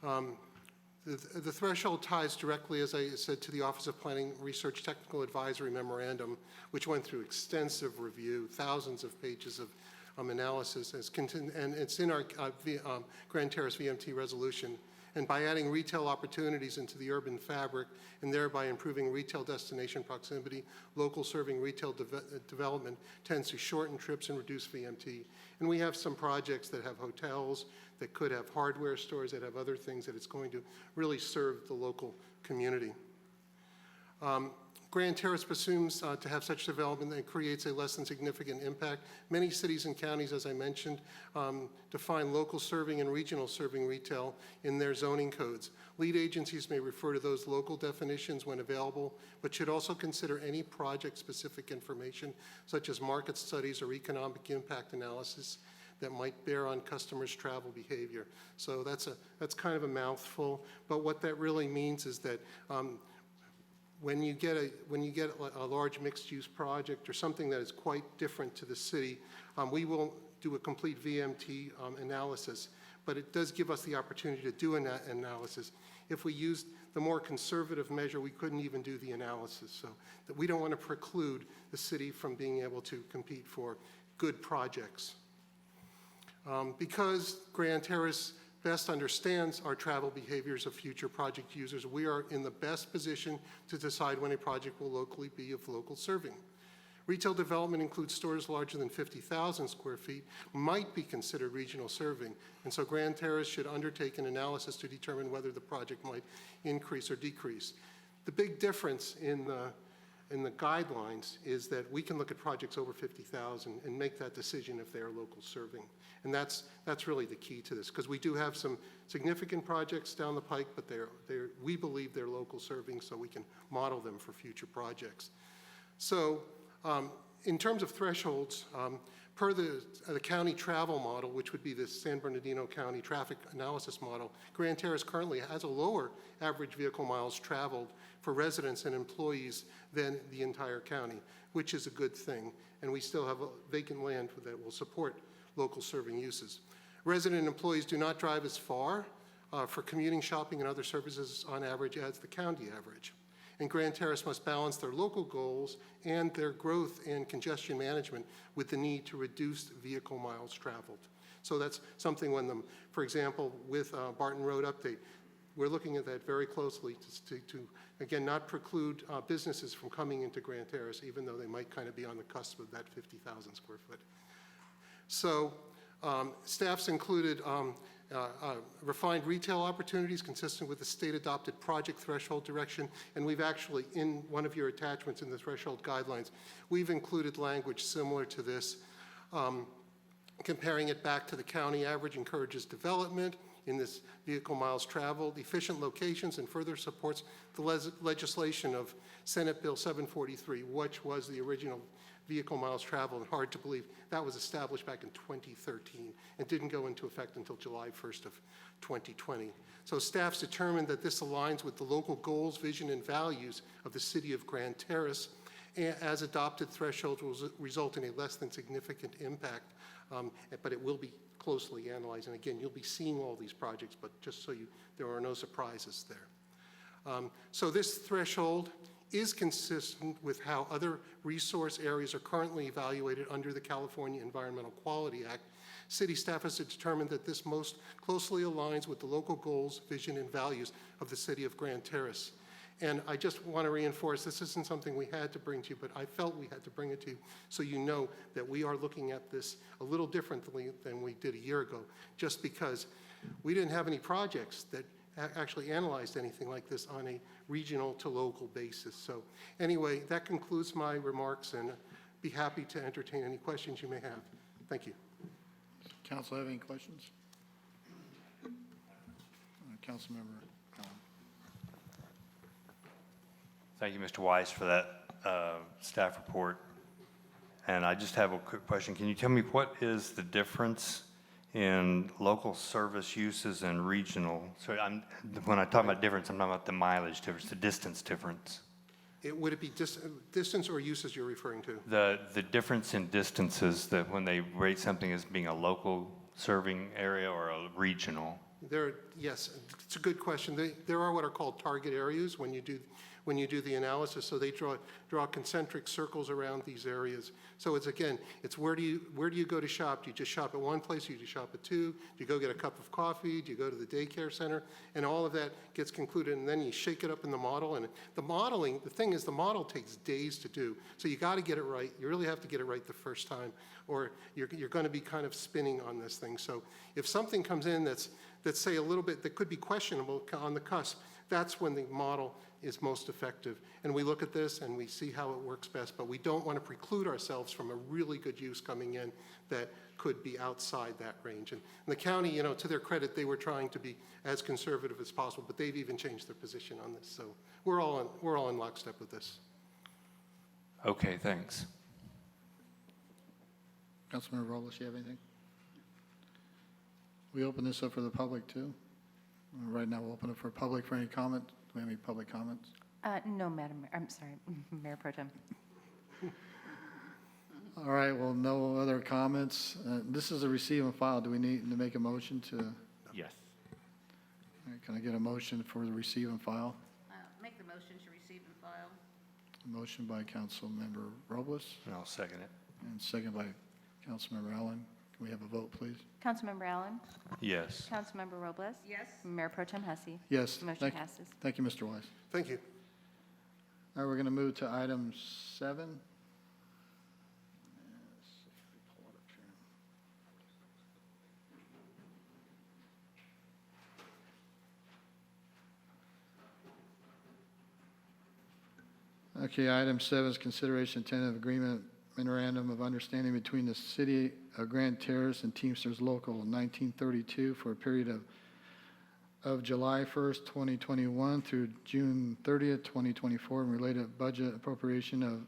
The threshold ties directly, as I said, to the Office of Planning Research Technical Advisory Memorandum, which went through extensive review, thousands of pages of analysis, and it's in our Grand Terrace VMT resolution. And by adding retail opportunities into the urban fabric and thereby improving retail destination proximity, local serving retail development tends to shorten trips and reduce VMT. And we have some projects that have hotels, that could have hardware stores, that have other things that it's going to really serve the local community. Grand Terrace presumes to have such development that creates a less than significant impact. Many cities and counties, as I mentioned, define local serving and regional serving retail in their zoning codes. Lead agencies may refer to those local definitions when available, but should also consider any project-specific information, such as market studies or economic impact analysis that might bear on customers' travel behavior. So that's kind of a mouthful, but what that really means is that when you get a large mixed-use project or something that is quite different to the city, we will do a complete VMT analysis, but it does give us the opportunity to do an analysis. If we used the more conservative measure, we couldn't even do the analysis. So that we don't want to preclude the city from being able to compete for good projects. Because Grand Terrace best understands our travel behaviors of future project users, we are in the best position to decide when a project will locally be of local serving. Retail development includes stores larger than 50,000 square feet, might be considered regional serving, and so Grand Terrace should undertake an analysis to determine whether the project might increase or decrease. The big difference in the guidelines is that we can look at projects over 50,000 and make that decision if they are local serving. And that's really the key to this, because we do have some significant projects down the pike, but we believe they're local serving, so we can model them for future projects. So in terms of thresholds, per the county travel model, which would be the San Bernardino County traffic analysis model, Grand Terrace currently has a lower average vehicle miles traveled for residents and employees than the entire county, which is a good thing. And we still have vacant land that will support local serving uses. Resident employees do not drive as far for commuting, shopping, and other services on average as the county average. And Grand Terrace must balance their local goals and their growth and congestion management with the need to reduce vehicle miles traveled. So that's something for example, with Barton Road update, we're looking at that very closely to again, not preclude businesses from coming into Grand Terrace, even though they might kind of be on the cusp of that 50,000 square foot. So staff's included refined retail opportunities consistent with the state-adopted project threshold direction, and we've actually, in one of your attachments in the threshold guidelines, we've included language similar to this. Comparing it back to the county average encourages development in this vehicle miles traveled, efficient locations, and further supports the legislation of Senate Bill 743, which was the original vehicle miles traveled. And hard to believe that was established back in 2013 and didn't go into effect until July 1st of 2020. So staff's determined that this aligns with the local goals, vision, and values of the city of Grand Terrace. As adopted, thresholds will result in a less than significant impact, but it will be closely analyzed. And again, you'll be seeing all these projects, but just so there are no surprises there. So this threshold is consistent with how other resource areas are currently evaluated under the California Environmental Quality Act. City staff has determined that this most closely aligns with the local goals, vision, and values of the city of Grand Terrace. And I just want to reinforce, this isn't something we had to bring to you, but I felt we had to bring it to you so you know that we are looking at this a little differently than we did a year ago, just because we didn't have any projects that actually analyzed anything like this on a regional to local basis. So anyway, that concludes my remarks, and be happy to entertain any questions you may have. Thank you. Council have any questions? Councilmember. Thank you, Mr. Weiss, for that staff report. And I just have a quick question. Can you tell me what is the difference in local service uses and regional? So when I talk about difference, I'm talking about the mileage difference, the distance difference. Would it be distance or uses you're referring to? The difference in distances, that when they rate something as being a local serving area or a regional. Yes, it's a good question. There are what are called target areas when you do the analysis. So they draw concentric circles around these areas. So it's where do you go to shop? Do you just shop at one place? Do you shop at two? Do you go get a cup of coffee? Do you go to the daycare center? And all of that gets concluded, and then you shake it up in the model. And the thing is, the model takes days to do. So you got to get it right. You really have to get it right the first time, or you're going to be kind of spinning on this thing. So if something comes in that's say a little bit, that could be questionable on the cusp, that's when the model is most effective. And we look at this and we see how it works best, but we don't want to preclude ourselves from a really good use coming in that could be outside that range. And the county, to their credit, they were trying to be as conservative as possible, but they've even changed their position on this. So we're all in lockstep with this. Okay, thanks. Councilmember Robles, you have anything? We open this up for the public too. Right now, we'll open it for public for any comment. Do we have any public comments? No, Madam Mayor. I'm sorry, Mayor Pro Tem. All right, well, no other comments. This is a receive and file. Do we need to make a motion to? Yes. All right, can I get a motion for the receive and file? Make the motion to receive and file. Motion by Councilmember Robles And I'll second it. and second by Councilmember Allen. Can we have a vote, please? Councilmember Allen? Yes. Councilmember Robles? Yes. Mayor Pro Tem Hesse? Yes. Motion passes. Thank you, Mr. Weiss. Thank you. All right, we're going to move to item 7. Okay, item 7 is consideration of tentative agreement, memorandum of understanding between the City of Grand Terrace and Teamsters Local 1932 for a period of July 1st, 2021 through June 30th, 2024, and related budget appropriation of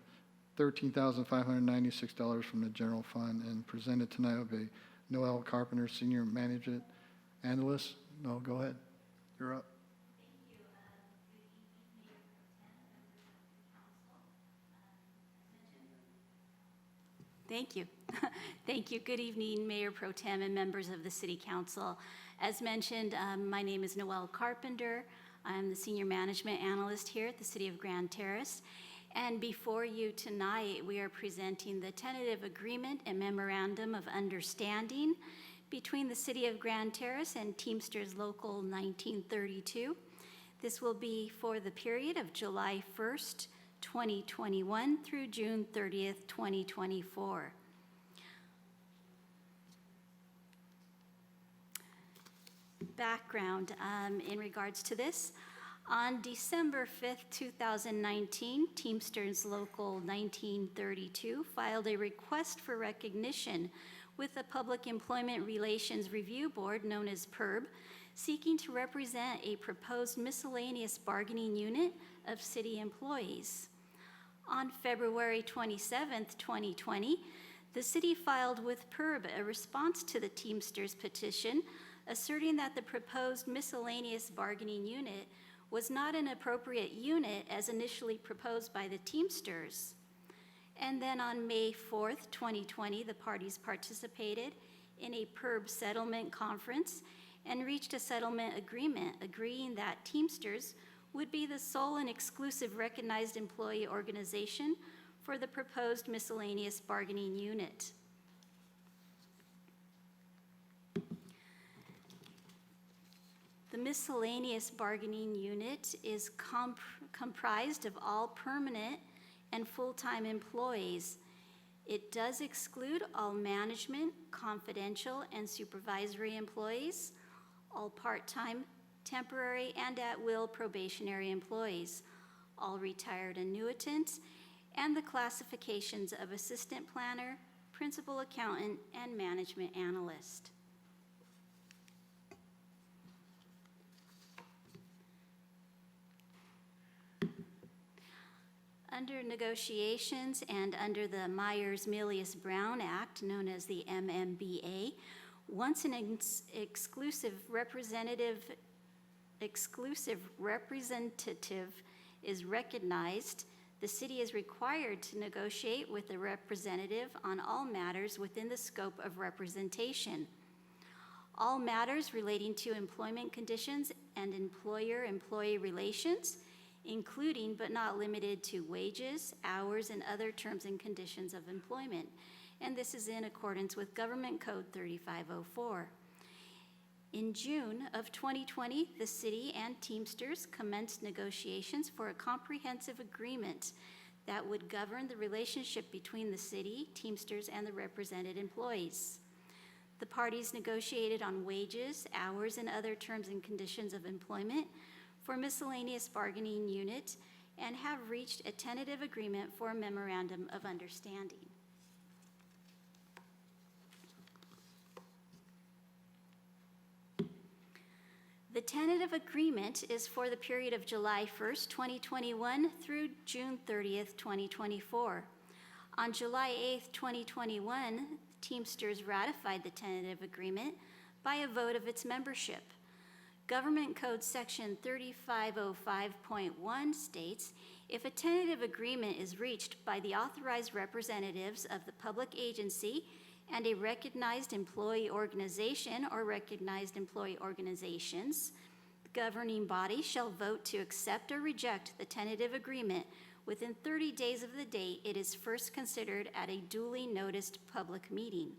$13,596 from the general fund, and presented tonight by Noel Carpenter, Senior Management Analyst. No, go ahead. You're up. Thank you. Thank you. Good evening, Mayor Pro Tem and members of the City Council. As mentioned, my name is Noel Carpenter. I'm the Senior Management Analyst here at the City of Grand Terrace. And before you tonight, we are presenting the tentative agreement and memorandum of understanding between the City of Grand Terrace and Teamsters Local 1932. This will be for the period of July 1st, 2021 through June 30th, 2024. Background in regards to this. On December 5th, 2019, Teamsters Local 1932 filed a request for recognition with the Public Employment Relations Review Board, known as PERB, seeking to represent a proposed miscellaneous bargaining unit of city employees. On February 27th, 2020, the city filed with PERB a response to the Teamsters petition, asserting that the proposed miscellaneous bargaining unit was not an appropriate unit as initially proposed by the Teamsters. And then on May 4th, 2020, the parties participated in a PERB settlement conference and reached a settlement agreement agreeing that Teamsters would be the sole and exclusive recognized employee organization for the proposed miscellaneous bargaining unit. The miscellaneous bargaining unit is comprised of all permanent and full-time employees. It does exclude all management, confidential, and supervisory employees, all part-time, temporary, and at-will probationary employees, all retired annuitants, and the classifications of assistant planner, principal accountant, and management analyst. Under negotiations and under the Myers-Milius-Brown Act, known as the MMBA, once an exclusive representative is recognized, the city is required to negotiate with the representative on all matters within the scope of representation. All matters relating to employment conditions and employer-employee relations, including but not limited to wages, hours, and other terms and conditions of employment. And this is in accordance with Government Code 3504. In June of 2020, the city and Teamsters commenced negotiations for a comprehensive agreement that would govern the relationship between the city, Teamsters, and the represented employees. The parties negotiated on wages, hours, and other terms and conditions of employment for miscellaneous bargaining unit and have reached a tentative agreement for a memorandum of understanding. The tentative agreement is for the period of July 1st, 2021 through June 30th, 2024. On July 8th, 2021, Teamsters ratified the tentative agreement by a vote of its membership. Government Code Section 3505.1 states, if a tentative agreement is reached by the authorized representatives of the public agency and a recognized employee organization or recognized employee organizations, the governing body shall vote to accept or reject the tentative agreement within 30 days of the date it is first considered at a duly noticed public meeting.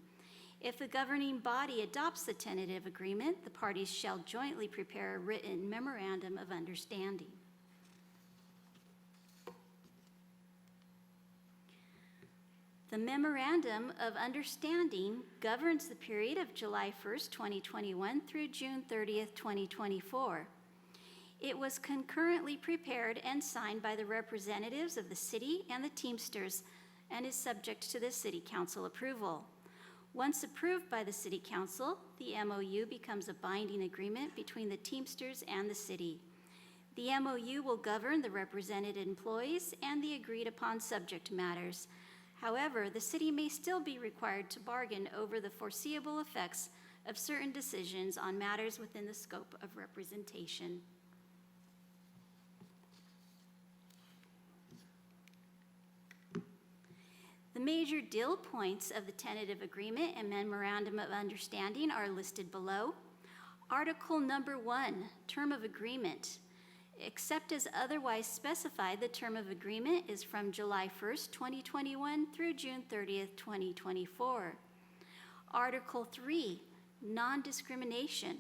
If the governing body adopts the tentative agreement, the parties shall jointly prepare a written memorandum of understanding. The Memorandum of Understanding governs the period of July 1st, 2021 through June 30th, 2024. It was concurrently prepared and signed by the representatives of the city and the Teamsters and is subject to the City Council approval. Once approved by the City Council, the MOU becomes a binding agreement between the Teamsters and the city. The MOU will govern the represented employees and the agreed-upon subject matters. However, the city may still be required to bargain over the foreseeable effects of certain decisions on matters within the scope of representation. The major deal points of the tentative agreement and memorandum of understanding are listed below. Article number 1, term of agreement. Except as otherwise specified, the term of agreement is from July 1st, 2021 through June 30th, 2024. Article 3, non-discrimination.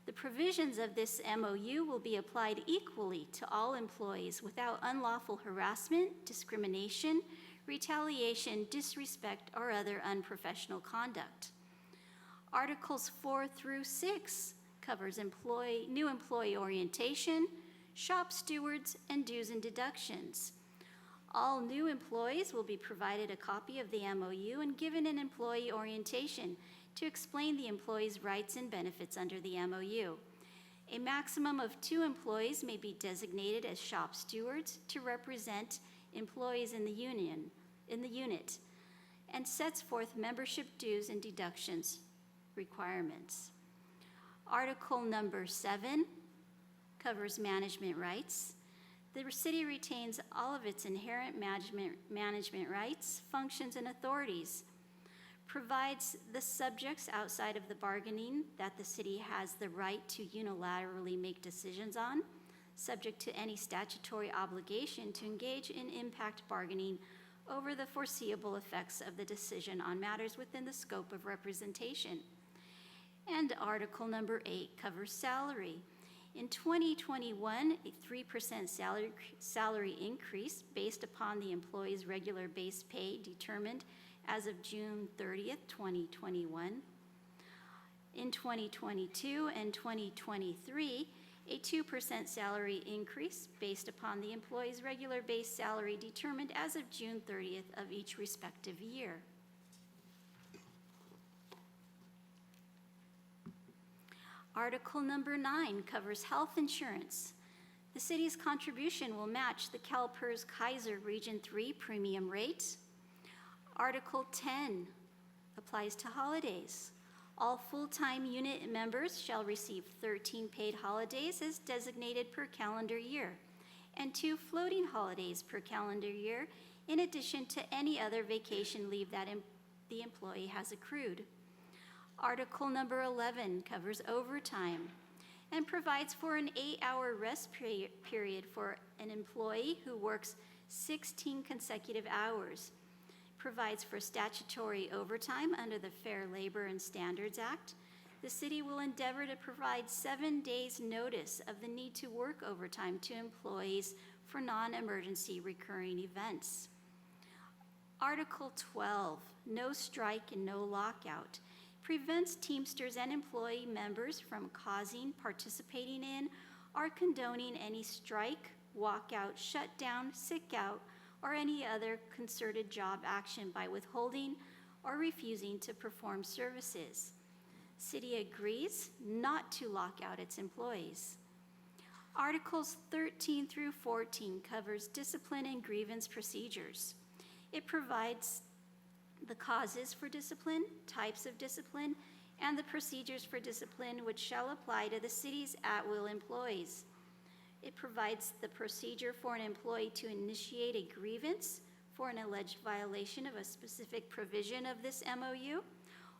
The provisions of this MOU will be applied equally to all employees without unlawful harassment, discrimination, retaliation, disrespect, or other unprofessional conduct. Articles 4 through 6 covers new employee orientation, shop stewards, and dues and deductions. All new employees will be provided a copy of the MOU and given an employee orientation to explain the employee's rights and benefits under the MOU. A maximum of 2 employees may be designated as shop stewards to represent employees in the unit, and sets forth membership dues and deductions requirements. Article number 7 covers management rights. The city retains all of its inherent management rights, functions, and authorities, provides the subjects outside of the bargaining that the city has the right to unilaterally make decisions on, subject to any statutory obligation to engage in impact bargaining over the foreseeable effects of the decision on matters within the scope of representation. And Article number 8 covers salary. In 2021, a 3% salary increase based upon the employee's regular base pay determined as of June 30th, 2021. In 2022 and 2023, a 2% salary increase based upon the employee's regular base salary determined as of June 30th of each respective year. Article number 9 covers health insurance. The city's contribution will match the CalPERS Kaiser Region 3 premium rate. Article 10 applies to holidays. All full-time unit members shall receive 13 paid holidays as designated per calendar year, and 2 floating holidays per calendar year, in addition to any other vacation leave that the employee has accrued. Article number 11 covers overtime and provides for an 8-hour rest period for an employee who works 16 consecutive hours, provides for statutory overtime under the Fair Labor and Standards Act. The city will endeavor to provide 7 days' notice of the need to work overtime to employees for non-emergency recurring events. Article 12, no strike and no lockout, prevents Teamsters and employee members from causing, participating in, or condoning any strike, walkout, shutdown, sick out, or any other concerted job action by withholding or refusing to perform services. City agrees not to lock out its employees. Articles 13 through 14 covers discipline and grievance procedures. It provides the causes for discipline, types of discipline, and the procedures for discipline which shall apply to the city's at-will employees. It provides the procedure for an employee to initiate a grievance for an alleged violation of a specific provision of this MOU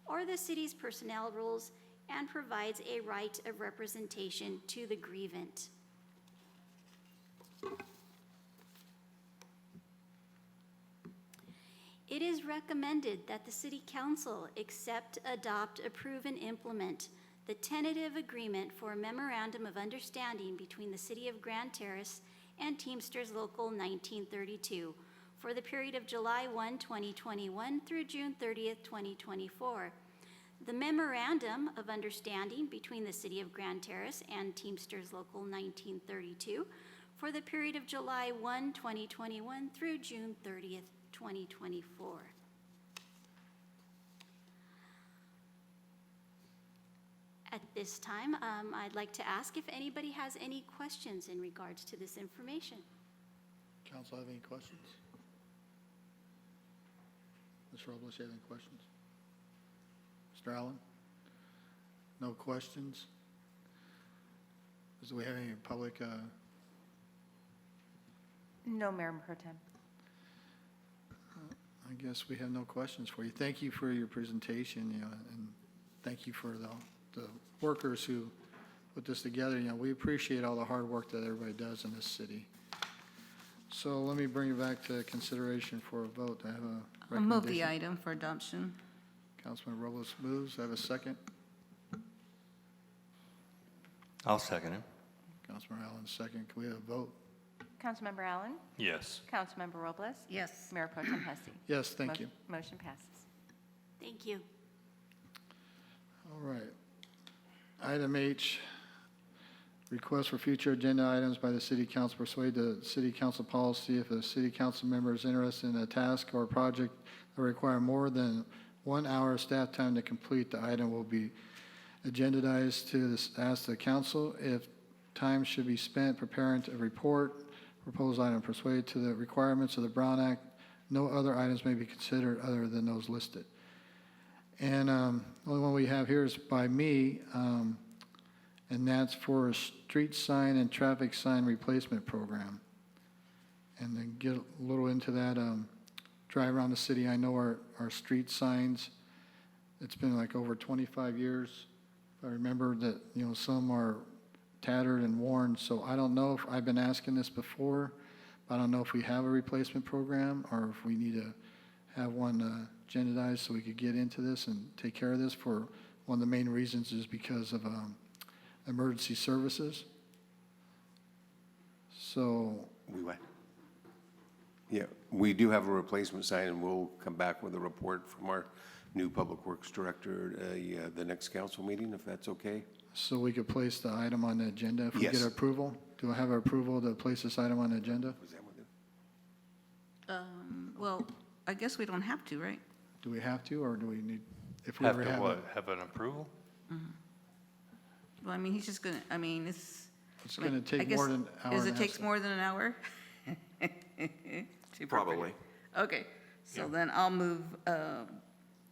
or the city's personnel rules, and provides a right of representation to the grievant. It is recommended that the City Council accept, adopt, approve, and implement the tentative agreement for a Memorandum of Understanding between the City of Grand Terrace and Teamsters Local 1932 for the period of July 1, 2021 through June 30th, 2024. The Memorandum of Understanding between the City of Grand Terrace and Teamsters Local 1932 for the period of July 1, 2021 through June 30th, 2024. At this time, I'd like to ask if anybody has any questions in regards to this information. Council have any questions? Ms. Robles, you have any questions? Mr. Allen? No questions? Do we have any public? No, Mayor Pro Tem. I guess we have no questions for you. Thank you for your presentation, and thank you for the workers who put this together. We appreciate all the hard work that everybody does in this city. So let me bring it back to consideration for a vote. I have a I'll move recommendation. the item for adoption. Councilman Robles moves. I have a second. I'll second it. Councilmember Allen, second. Can we have a vote? Councilmember Allen? Yes. Councilmember Robles? Yes. Mayor Pro Tem Hussey? Yes, thank you. Motion passes. Thank you. All right. Item H, request for future agenda items by the city council persuade the city council policy if a city council member is interested in a task or project that require more than 1 hour of staff time to complete, the item will be agendized to ask the council if time should be spent preparing a report, proposed item persuade to the requirements of the Brown Act. No other items may be considered other than those listed. And the only one we have here is by me, and that's for a street sign and traffic sign replacement program. And then get a little into that, drive around the city. I know our street signs, it's been like over 25 years. I remember that, some are tattered and worn, so I don't know if I've been asking this before, but I don't know if we have a replacement program or if we need to have one agendized so we could get into this and take care of this. For one of the main reasons is because of emergency services. So, Yeah, we do have a replacement sign, and we'll come back with a report from our new Public Works Director the next council meeting, if that's okay. so we could place the item on the agenda if we Yes. get approval? Do I have approval to place this item on the agenda? Was that what Well, I guess we don't have to, right? Do we have to, or do we need, if we Have ever to have what? it? Have an approval? Well, I mean, he's just gonna, I mean, it's. It's going to I take guess- more than an hour Is and it a half. takes more than an hour? Probably. Okay, so then I'll move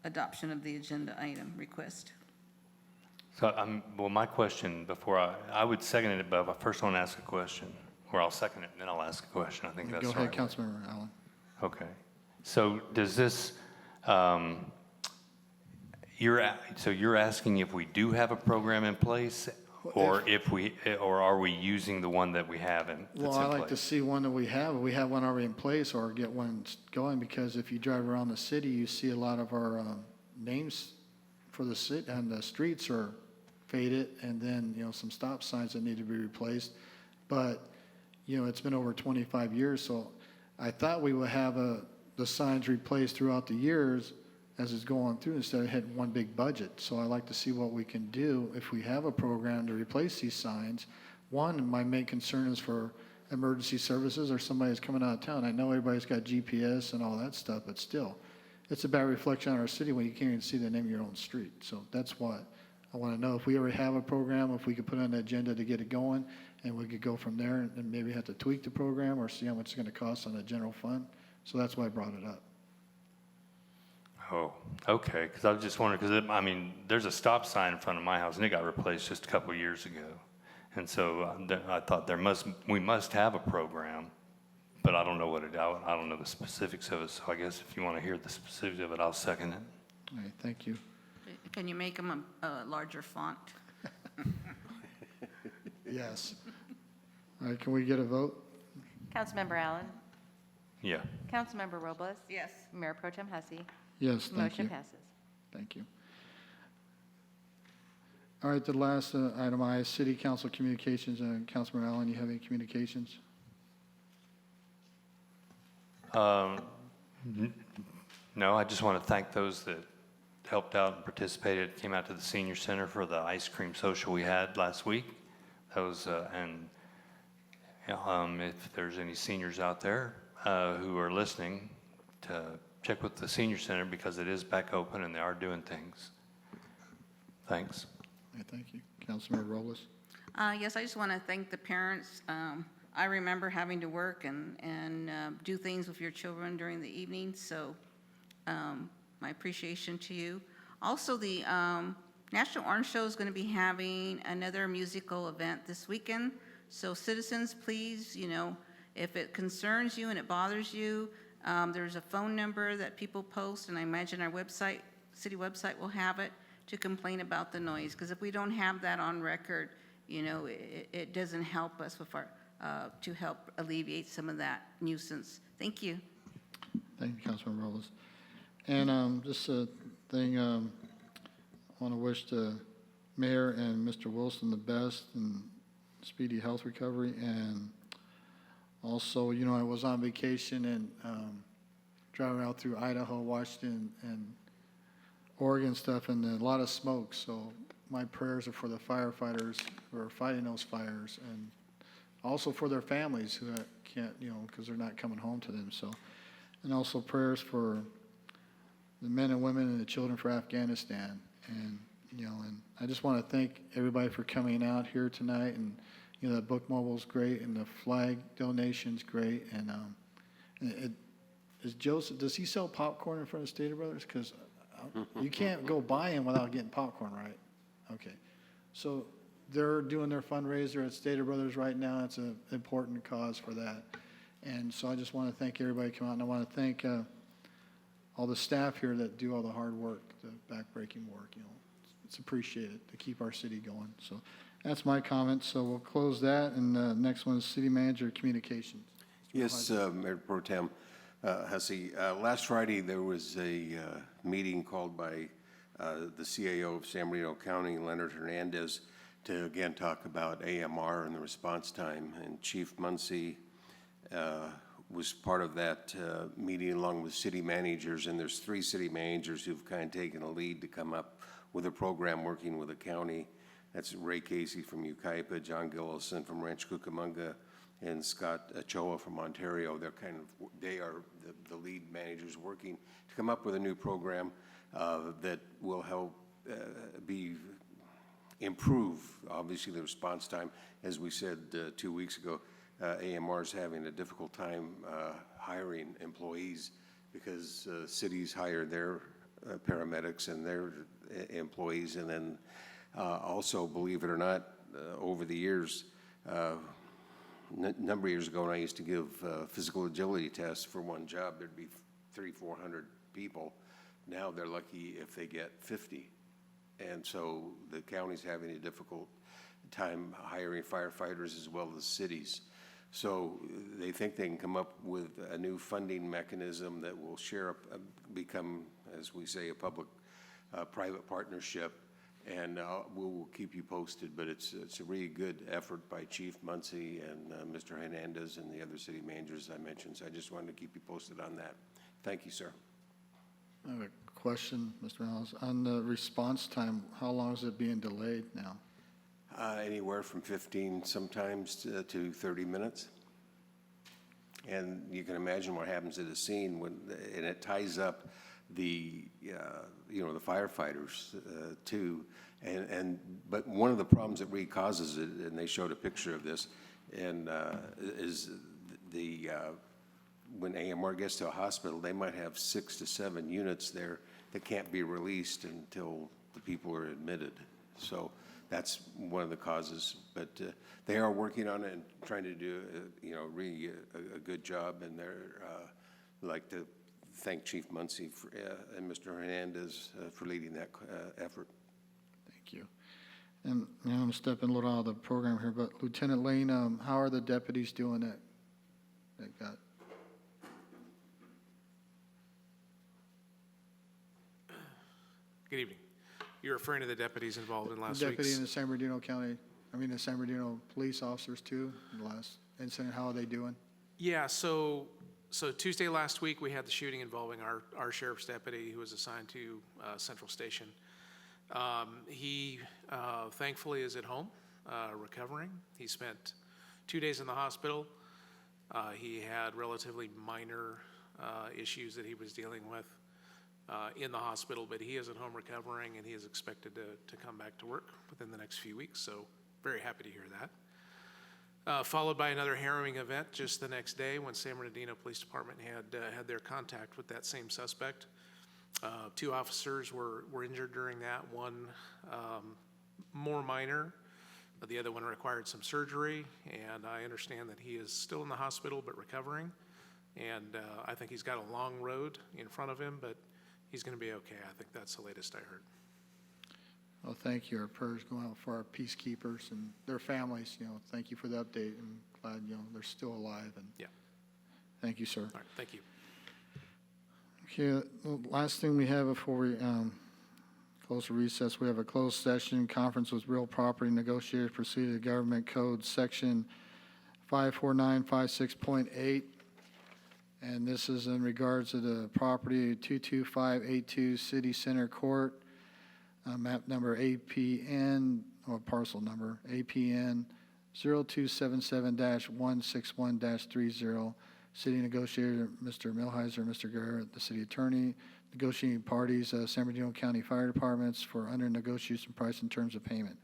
adoption of the agenda item request. So, well, my question before I would second it, but I first want to ask a question, or I'll second it and then I'll ask a question. I think that's Go the ahead, right way. Councilmember Allen. Okay. So does this, you're asking if we do have a program in place, or or are we using the one that we have that's in place? Well, I like to see one that we have one already in place, or get one going, because if you drive around the city, you see a lot of our names for the city, and the streets are faded, and then, some stop signs that need to be replaced. But, it's been over 25 years, so I thought we would have the signs replaced throughout the years as it's going through, instead of hitting one big budget. So I like to see what we can do if we have a program to replace these signs. One, my main concern is for emergency services or somebody's coming out of town. I know everybody's got GPS and all that stuff, but still, it's a bad reflection on our city when you can't even see the name of your own street. So that's what I want to know. If we ever have a program, if we could put it on the agenda to get it going, and we could go from there and maybe have to tweak the program or see how much it's going to cost on the general fund. So that's why I brought it up. Oh, okay, because I was just wondering, because, there's a stop sign in front of my house, and it got replaced just a couple of years ago. And so I thought we must have a program, but I don't know I don't know the specifics of it, so I guess if you want to hear the specifics of it, I'll second it. All right, thank you. Can you make them a larger font? Yes. All right, can we get a vote? Councilmember Allen? Yeah. Councilmember Robles? Yes. Mayor Pro Tem Hussey? Yes, thank you. Motion passes. Thank you. All right, the last item I is City Council Communications. Councilmember Allen, you have any communications? No, I just want to thank those that helped out and participated, came out to the senior center for the ice cream social we had last week. That was, if there's any seniors out there who are listening, to check with the senior center, because it is back open and they are doing things. Thanks. Okay, thank you. Councilmember Robles? Yes, I just want to thank the parents. I remember having to work and do things with your children during the evening, so my appreciation to you. Also, the National Orange Show is going to be having another musical event this weekend, so citizens, please, if it concerns you and it bothers you, there's a phone number that people post, and I imagine our website, city website will have it, to complain about the noise, because if we don't have that on record, it doesn't help us with our, to help alleviate some of that nuisance. Thank you. Thank you, Councilmember Robles. And just a thing, I want to wish the Mayor and Mr. Wilson the best and speedy health recovery. And also, you know, I was on vacation and driving out through Idaho, Washington, and Oregon stuff, and a lot of smoke. So my prayers are for the firefighters who are fighting those fires, and also for their families who can't, you know, because they're not coming home to them. So, and also prayers for the men and women and the children for Afghanistan. And, you know, and I just want to thank everybody for coming out here tonight. And, you know, the book mobile's great, and the flag donation's great. And is Joseph, does he sell popcorn in front of Stater Brothers? Because you can't go buy him without getting popcorn, right? Okay. So they're doing their fundraiser at Stater Brothers right now. It's an important cause for that. And so I just want to thank everybody who come out, and I want to thank all the staff here that do all the hard work, the backbreaking work. You know, it's appreciated to keep our city going. So that's my comment. So we'll close that, and the next one is City Manager Communications. Yes, Mayor Pro Tem Hussey. Last Friday, there was a meeting called by the CAO of San Bernardino County, Leonard Hernandez, to again talk about AMR and the response time. And Chief Muncie was part of that meeting along with city managers. And there's 3 city managers who've kind of taken a lead to come up with a program working with the county. That's Ray Casey from Yucaipa, John Gillison from Ranch Cucamonga, and Scott Ochoa from Ontario. They are the lead managers working to come up with a new program that will help improve, obviously, the response time. As we said 2 weeks ago, AMR is having a difficult time hiring employees because cities hire their paramedics and their employees. And then also, believe it or not, over the years, number of years ago, when I used to give physical agility tests for one job, there'd be 300-400 people. Now they're lucky if they get 50. And so the county's having a difficult time hiring firefighters as well as cities. So they think they can come up with a new funding mechanism that will become, as we say, a public-private partnership. And we'll keep you posted, but it's a really good effort by Chief Muncie and Mr. Hernandez and the other city managers I mentioned. So I just wanted to keep you posted on that. Thank you, sir. I have a question, Mr. Reynolds. On the response time, how long is it being delayed now? Anywhere from 15 sometimes to 30 minutes. And you can imagine what happens at a scene and it ties up the the firefighters too. But one of the problems that really causes it, and they showed a picture of this, and is when AMR gets to a hospital, they might have 6 to 7 units there that can't be released until the people are admitted. So that's one of the causes. But they are working on it and trying to do really a good job. And they're like to thank Chief Muncie and Mr. Hernandez for leading that effort. Thank you. And now I'm stepping a little out of the program here, but Lieutenant Lane, how are the deputies doing that got? Good evening. You're referring to the deputies involved in last Deputy week's? in the San Bernardino County, the San Bernardino police officers too, in the last incident. How are they doing? Yeah, so Tuesday last week, we had the shooting involving our sheriff's deputy who was assigned to Central Station. He thankfully is at home, recovering. He spent 2 days in the hospital. He had relatively minor issues that he was dealing with in the hospital, but he is at home recovering, and he is expected to come back to work within the next few weeks, so very happy to hear that. Followed by another harrowing event just the next day when San Bernardino Police Department had their contact with that same suspect. 2 officers were injured during that, one more minor, but the other one required some surgery, and I understand that he is still in the hospital but recovering, and I think he's got a long road in front of him, but he's going to be okay. I think that's the latest I heard. Well, thank you. Our prayers go out for our peacekeepers and their families. Thank you for the update, and glad they're still alive. And yeah, thank you, sir. All right, thank you. Okay, the last thing we have before we Close recess. We have a closed session, conference with real property negotiators pursuant to the Government Code, Section 54956.8. And this is in regards to the property 22582 City Center Court, map number APN, or parcel number APN 0277-161-30. City negotiator, Mr. Milheiser, Mr. Guerra, the city attorney. Negotiating parties, San Bernardino County Fire Departments for under negotiation price and terms of payment.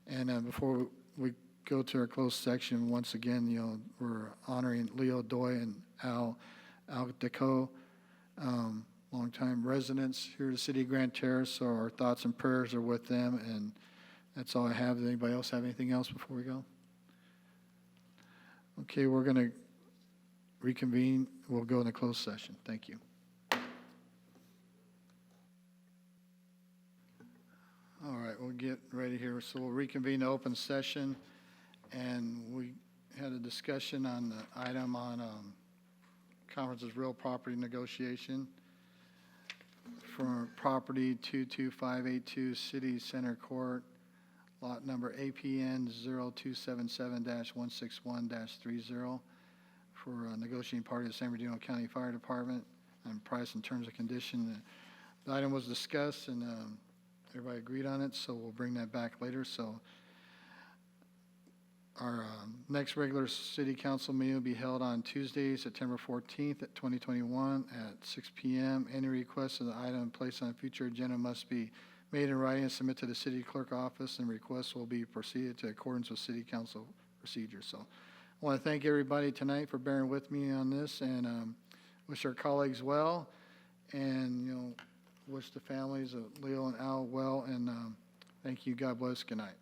And before we go to our closed section, once again, we're honoring Leo Doy and Al Deco, longtime residents here at the city of Grand Terrace, so our thoughts and prayers are with them, and that's all I have. Does anybody else have anything else before we go? Okay, we're going to reconvene. We'll go in a closed session. Thank you. All right, we'll get ready here. So we'll reconvene the open session, and we had a discussion on the item on conference's real property negotiation for property 22582 City Center Court, lot number APN 0277-161-30 for negotiating party of San Bernardino County Fire Department and price and terms of condition. The item was discussed and everybody agreed on it, so we'll bring that back later. So our next regular city council meeting will be held on Tuesday, September 14th at 2021 at 6 p.m. Any requests of the item placed on a future agenda must be made in writing and submit to the city clerk office, and requests will be proceeded to accordance with city council procedures. So I want to thank everybody tonight for bearing with me on this, and wish our colleagues well, and wish the families of Leo and Al well, and thank you. God bless. Good night.